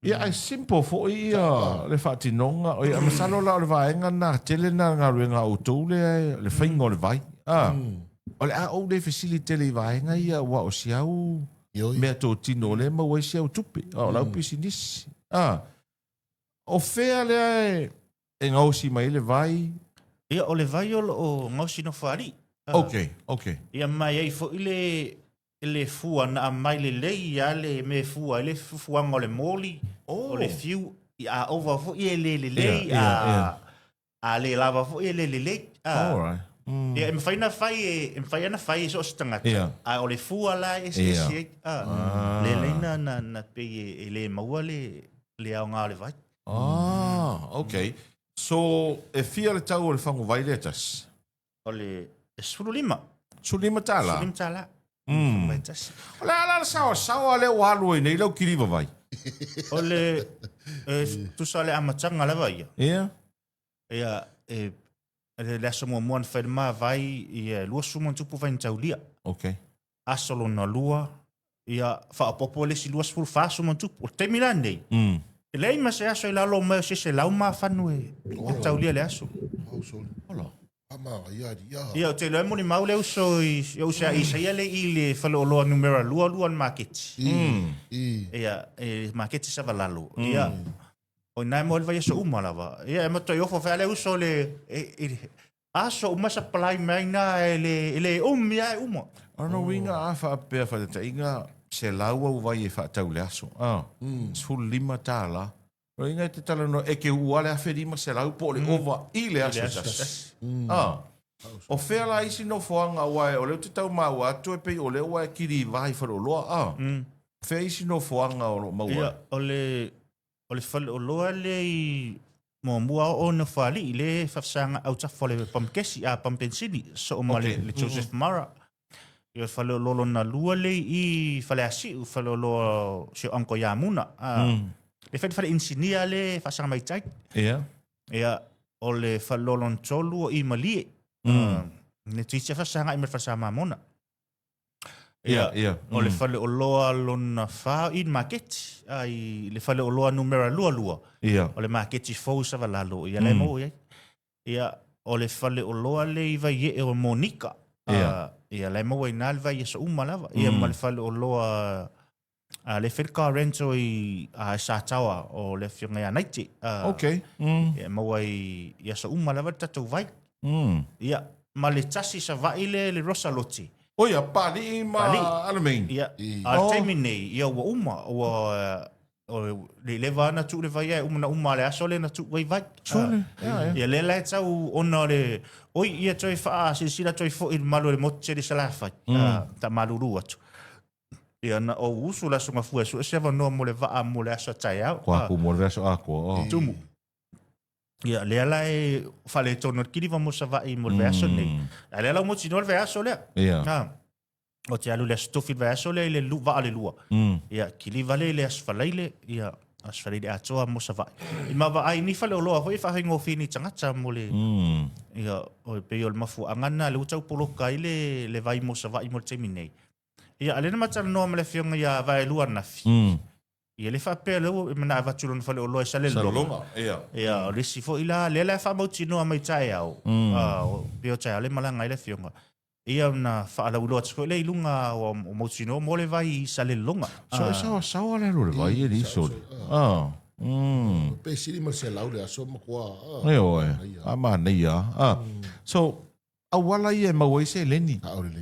Ia ai simple fo ia le whaatinonga. O ia masalo la o le vaenga na tele na ngā ruenga o tau le whainga o le vai. O le a o le facility le vaenga ia wa o siau Ioi. Mea tō tino le mau e siau tupe. Lau pisi nisi. O whea lea e ngausi mai le vai. Ia o le vai o ngausi no whaari. Ok. Ia mai ei fo ile fua na mai le lei ia le me fua ile fuanga o le moli. O le fiu a ova fo i le lei a le lava fo i le lei. Alright. Ia me faina fai so stanga. A o le fua la e se. Le leina na pe le maua le au ngā le vai. Okay. So, e fia le tau o le whangu vai le tas? O le surulima. Surulima tala? Surulima tala. O le ala sawa le walu e nei lau kiriwa vai? O le tusa le amatanga la vai. Ia? Ia, le aso mua muan whairima vai i lua suman tupu vai ntaulia. Okay. Asolo na lua, ia whaapopo le si lua sifuru whaasuman tupu. O te mila nei. E lei ma se aso i lalo mai se lau maa whanu e taulia le aso. Ola. Ama, ia. Ia, o te leo moni maule uso i usa i saia le i le whalo loa numera lua marketi. Ia, marketi sa valalo. Ia, o nai mo le vai aso umalawa. Ia, e mato i ofo whale uso le aso umasa palai mai na e le ia e umo. Ano winga a whaapea whaata inga se laua vai e whaatau le aso. Sfulu lima tāla. Ro inga te tala no e ke ua le awherima se lau po le ova i le aso tas. O whea la isi no whoanga wae o leo te tau mau atu e pei o leo wae kiri vai whaoloa. Whea isi no whoanga o maua. Ia, o le whaoloa le i mo mua o na whali i le whafsanga au tafo le pamkesi a pampensini so o male le Joseph Mara. Ia whaleololo na lua le i whaleasi u whaleololo se anko ia muna. Le whale insinia le whasanga mai tai. Ia o le whaleololo tolu o i malie. Ne tuitia whasanga i me whasama mona. Ia, o le whaleoloa lona whao i market. I le whaleoloa numera lua. O le marketi fau sa valalo. Ia le mo ia. Ia o le whaleoloa le i vai e o Monika. Ia le mo i nalva i sa umalava. Ia ma le whaleoloa le whirka rento i Sātawa o le whiunga ia naiti. Ia mo i sa umalava tatou vai. Ia ma le tasi sa vai le Rosaloti. Oia, pali i ma alamein. Ia, a teimi nei, ia ua uma, o le lewa ana tu le vai e uma le aso le na tu vai vai. Ia le lai tau ona le, oi ia toi wha sila toi fo i malu le mote le salafai, ta maluru atu. Ia na o usu la sunga fua su, sewa noa mo le waa mo le aso tai au. Kua ku mo le aso ako. Tumu. Ia, le ala e whale tono kiriwa mo sa vai mo le veaso nei. A le ala mo tino le veaso lea. O te alu le stofi le veaso lea le waa le lua. Ia, kili vale le asfaleile, ia, asfaleile atoa mo sa vai. I ma vai ni whale o loa, hoi whahingo whini tangata mo le. Ia, o peo le mafu angana, le utau poloka i le vai mo sa vai mo le teimi nei. Ia, alena matala noa ma le whionga ia vai lua nafi. Ia le whapea leo, mana avatulu na whale o loa e sale longa. Ia, o resi fo ila, le la whamauti noa mai tae au. Peo tae au, le malanga i le whionga. Ia na whaalau loa tiko, le ilunga o mauti noa, mo le vai i sale longa. So sawa le lo le vai e li so. Pe siri ma se lau le aso makua. Ama nei a. So, awala ia maua i se leni.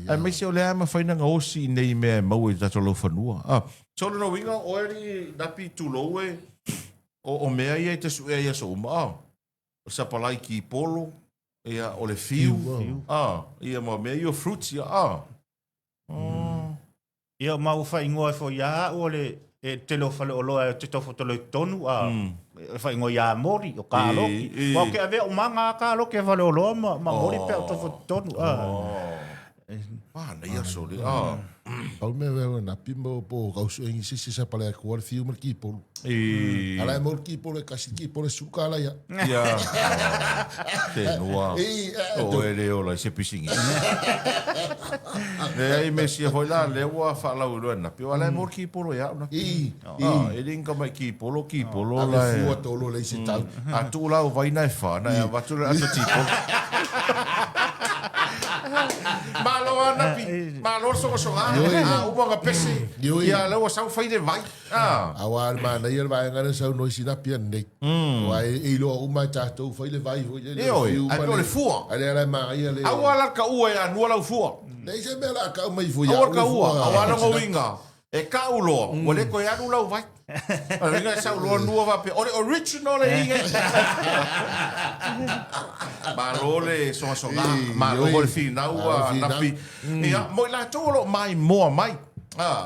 Ai mai se o le ama whaina nga osi nei mea maua i tato lau whanua. So no winga oeri napi tulo e o mea ia i te su ia so uma. O sapalai ki polo, ia o le fiu. Ia ma mea i o fruits ia. Ia mau whaingoa fo ia o le te lo whale o loa te tofo tolo i tonu. Whaingoa ia mori o ka aloki. Wau ke ave o manga ka aloki e whale o loa ma mori pe o tofo tonu. Nei aso le. Au mea wewe na pimbo po kausu engi sisi sa pale akua le fiu mar ki polo. Ala e mor ki polo e kasi ki polo e suka ala ia. Ia. Te noa. O e leo la se pisingi. Le ai mesi a hoila le ua whaalau rua na pio. Ala e mor ki polo ia. E ringa mai ki polo la e. Ale fua tolo le isi tau. A tu lau vaina e whana. A watu le ato tipo. Malo napi, malo so uma pesi. Ia lo sa fai de vai. Awal mana ia vai ngana sa no sinapi nei. Wai e lo uma tato fai le vai foi le. Ai le fua. Ale ma ia le. Awala ka ua ia no la fua. Nei se mela ka mai foi. Awala ka ua, awala ngo winga. E ka ulo, o le ko ia no la vai. Ringa sa ulo no va pe. O original e inga. Malo le so malo le fina ua napi. Ia mo la tolo mai mo mai.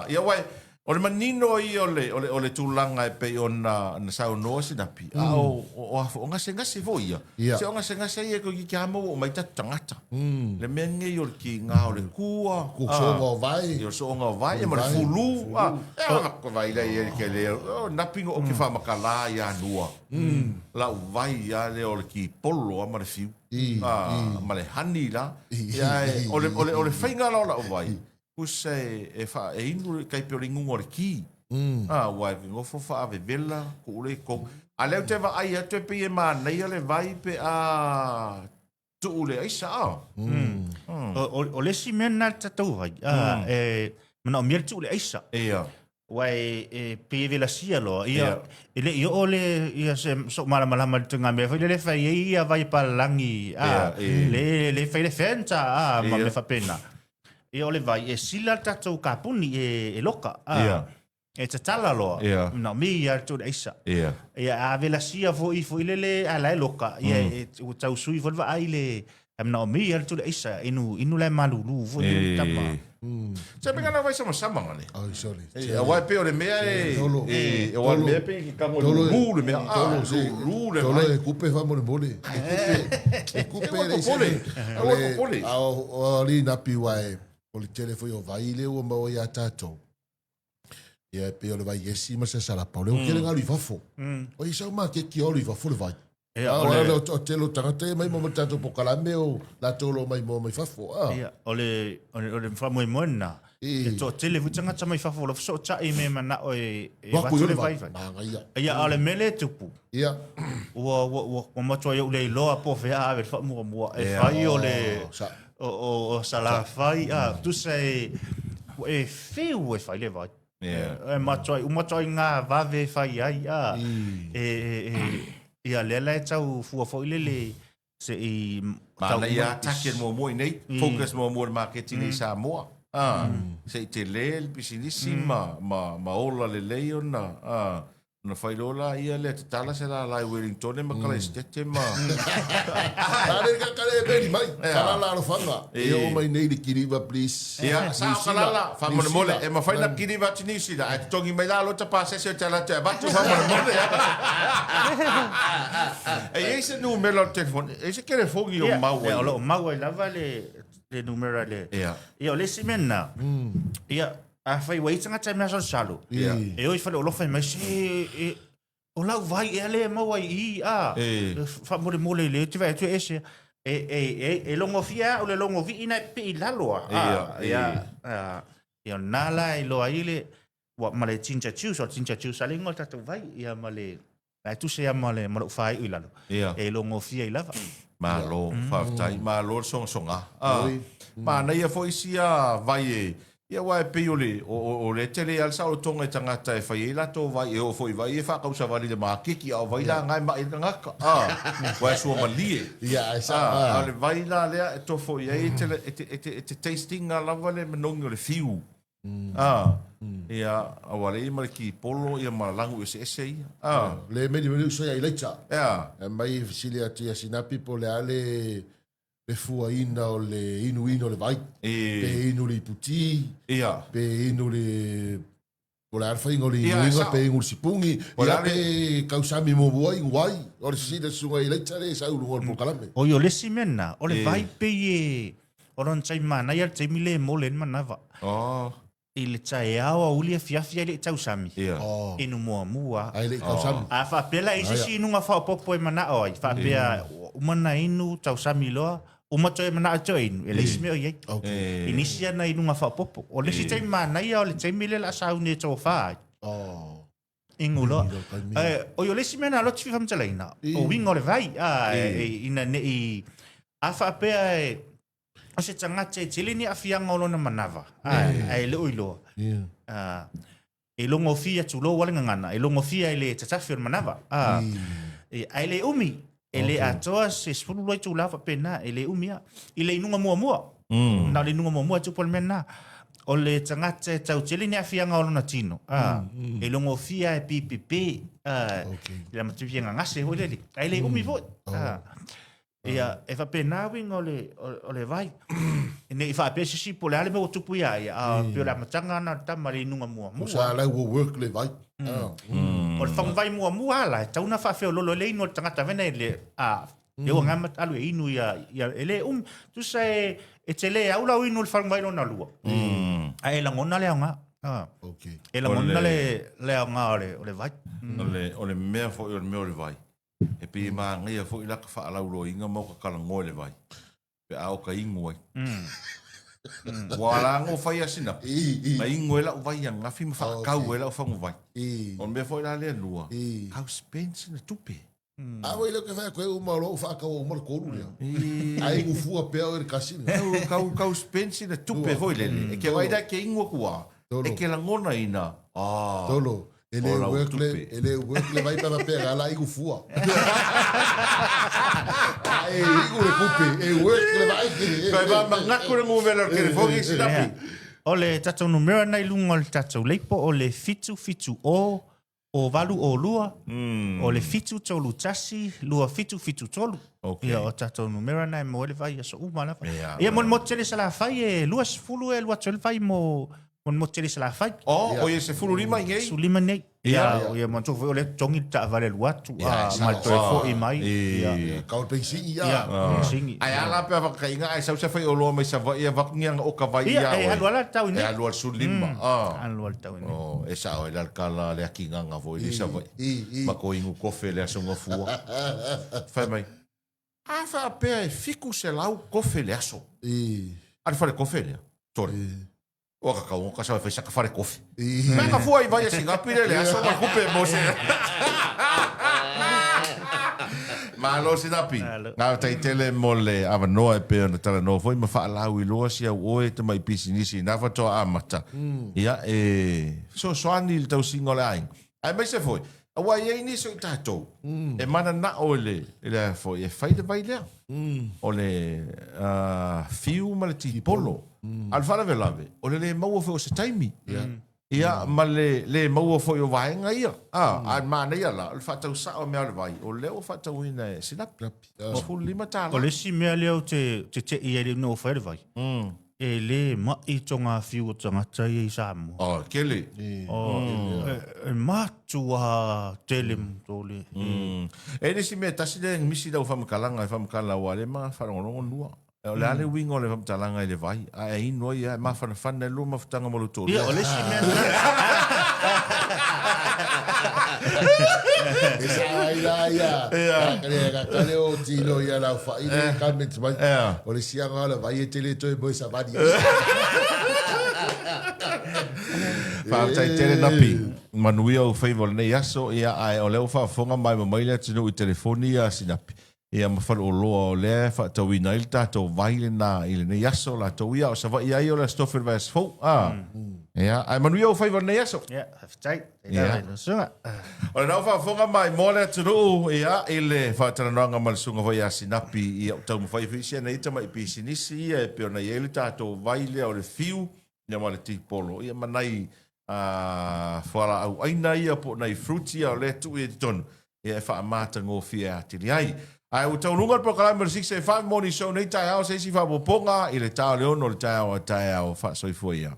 Ia wai o le manino i o le tūlanga e pe o na sau noa si napi. O ngase fo ia. Se o ngase ia ko ki hamo o mai tangata. Le menge i o ki ngā o le kua. Ko so ngā vai. I o so ngā vai. E ma le fulu. E o ko vai le i ke le. Napi o ki whamakala i anua. Lau vai ia le o le ki polo a ma le fiu. Ma le hani la. O le whainga la o vai. Use e fa e inu kai pe ringu ngore ki. Wai ngo fo fa ave vela ko le ko. Ale te va ai te pe ma nei ale vai pe a tu le ai sa. O le si mena tatu vai. Mana o mier tu le ai sa. Ia. Wai pe vela sia lo. Ia ele io ole ia se so mala tunga me le fa ia vai pa langi. Le fa le fenta ma me fa pena. E ole vai e sila tatou kapuni e loka. E te tala loa. Na mi ia tu eisa. Ia a vela sia fo i lele ala e loka. Ia e tau sui fo va ai le na mi ia tu eisa inu le malulu fo i tama. Se pega na vai sama ngani. Ai sorry. E vai pe ole mea e o mea pe ki kango lu le mea. Tolo e kupe fa mo le mole. E kupe le pole. O li na pi wai. O le tele foi o vai le o mau ia tato. Ia pe o le vai esi ma se sala pa. O le o kele ngā lui fafo. O i sau ma ke ki o lui fafo le vai. O telo tangate mai mo tato po kalame o la tolo mai mo mai fafo. O le whamu e moena. E to tele vutanga ta mai fafo. Lo so ta i me mana o e watu le vai vai. Ia o le mele tupu. Ia. O matua i le loa po fea ave whamu o mua. E whai o le... O sala fai tu sei e feu e fai le vai e matoi ngā vave fai ai e a lela e tau fua foi lele se i mana ia take mo nei focus mo marketing i Samoa se te le business ma ola le leona na fai lola ia le te tala se la lai Wellington e makala estete ma. Tare ka kare beri mai. Kala la ro fanga. E o mai nei de kiriva please. Ia sa kala la fa mo mole e ma fai na kiriva tinisi da e tongi mai la lo te pa se se te la te ba tu fa mo mole. E ese numero telefone, ese che le foghi o mau. E o mau e lava le numero le. Ia o le simena. Ia a fai wai tanga tai mea salo. E oi fai o lofa mai se o lau vai e ale mau ai i fa mole le te vai tu ese e longo fia o le longo vi ina pe i laloa. Ia nala i loa i le wa male tincha chiu sale ngol tatu vai ia male ai tu se male mo fai i lalo. E longo fia i lava. Malo fa tai malo songa. Ma na ia foi sia vai ia wai pe o le tele al sa o tonga tangata e fai la to vai e o foi vai e fa causa vali de makiki au vai la ngai mai ngaka wai so malie ia sa ale vai la le to foi e te tasting la vale menongo le fiu ia awale mai ki polo ia malangu ese le me so ia lecha mai fisilia tia sinapi po le ale pe fuaina o le inu le vai pe inu le puti pe inu le o le arfa ingo le inu pe inu sipungi pe kausami mo buai nguai o le sida sunga i leita le sa ulu ngol kalame o yo le simena o le vai pe o ron chai mana ia te mile mo le manava i le tai awa uli fiafia le tausami inu mua ai le kausami a fa pela isi si inu nga fa popo e mana oi fa pea umana inu tausami loa uma toi mana toi ele isme o ye inicia na inu nga fa popo o le si tai mana ia o le tai mile la sa une to fa ingulo o yo le si mena lo tfi fam telaina o wingo le vai ina ne a fa pe o se tangata e tele ni afianga o lona manawa. Ai le oiloa. E longo fia tu lo wale ngana. E longo fia e le tatafi o manawa. Ai le umi. E le atoa se spulu loi tu lava pena. E le umi a. I le inunga mua mua. Na le inunga mua mua tu pol mena. O le tangata e tau tele ni afianga o lona tino. E longo fia e pipipi. La matupia ngangase ho le. Ai le umi vo. Ia e fa pena wing o le vai. Ne i fa pe si po le ale mo tupu ia pe la matanga na ta mari nunga mua. O sa la wo work le vai. O le fang vai mua mua la ta una fa fe lo le no tanga vena le eu ngam alu inu ia ele tu sai e tele au la inu le fang vai no na lua. Ai la ngona le nga. Okay. E la ngona le nga o le vai. O le mea fo o le mea o le vai. E pe ma ngia fo ila ka fa ala ulo inga mo ka kala ngoi le vai. Pe au ka ingo ai. Wala ngo fai asina. Ma ingo ela vai yang ngafi ma fa kau ela fa ngo vai. On me fo ila le lua. Kau spence na tupe. Awe lo ke fa ko o malo fa ka o mal ko lu. Ai ngu fu a pe o kasino. Kau spence na tupe fo ile. E ke vai da ke ingo kua. E ke la ngona ina. Tolo. Ele work le vai para pegar lá e o fua. Ai, o coupe, e work le vai que. Vai mangaku le nguvela ke fogi sinapi. O le tatou numera nei lunga o le tatou leipo o le fitu o valu o lua. O le fitu tolu tasi, lua fitu tolu. Ia o tatou numera nei mo le vai so umala. Ia mo tele sala fai e lua sfulu e lua tele fai mo tele sala fai. O ye se fulu lima ngai. Su lima nei. Ia mo tu o le tongi ta vale lua tu mal to fo i mai. Ia kau pe singi ia. Singi. Ai ala pe va kai nga ai sa fai o lo mai sa va ia va ngia o ka vai ia. Ia alu ala tau ni. E alu su lima. Alu ala tau ni. O e sa o le kala le kinga nga vo i sa vai. Ma ko ingu kofe le aso nga fua. Fai mai. A fa pe fiku se lau kofe le aso. Ari fa le kofe le. Tore. O ka sa fai sa ka fare kofi. Ma ka foi vai assim rapide le aso ma kupe mo se. Ma lo si dapi. Na tai tele mole ava no e pe na tala no foi ma fa la wi lo si o e te mai pisinisi na fa to amata. Ia so ani il tau singola ai. Ai mai se foi. Awa ye ni so tato. E mana na ole ele foi e fai de vai le. Ole fiu ma le ti polo. Al fara velave. Ole le mau fo se taimi. Ia ma le mau fo yo vai nga ia. Al mana ia la. Al fata usa o me al vai. O le o fata wina sinap. O fu lima tala. O le si mea leo te ia le no fai vai. E le ma i tonga fiu o tanga tai i samu. Kele. E matua telem tole. E le si mea tasi le misi dau whamakalanga e whamakala wa le ma wharongonongo nua. O le ale wingo le whamatalanga i le vai. A e ino ia ma whanawhana lu ma whatanga malu tōru. Ia, o le si mea. Ia. Kare o tino ia la fa ile comment mai. O le sianga la vai e tele to e boy sabadi. Pa tai tele napi. Manuia o favor nei aso ia ai o leo fa fonga mai mai le tino i telefonia sinapi. Ia mawhara o loa o lea, whaatawina il tātou vaile nā ile nei aso la tau ia o sa vai ai o la stoffer vai asfau. Ia, ai manuia o whaiva nei aso. Ia, haftai. Ia, sunga. O le nau whaafonga mai mō lea turu, ia, ile whaataranoanga ma le sunga vai a sinapi ia o tau mawhai whisia nei tama i pisinisi ia e peo nei ele tātou vaile o le fiu, ia ma le tipolo. Ia manai whara au aina ia po nei frutia o le tu i tonu. Ia e whaamata ngō fia atili ai. Ai o tau lunga po kala mer 665 morning show nei tai ao se si fa poponga ile tau leono le tai ao fa soifua ia.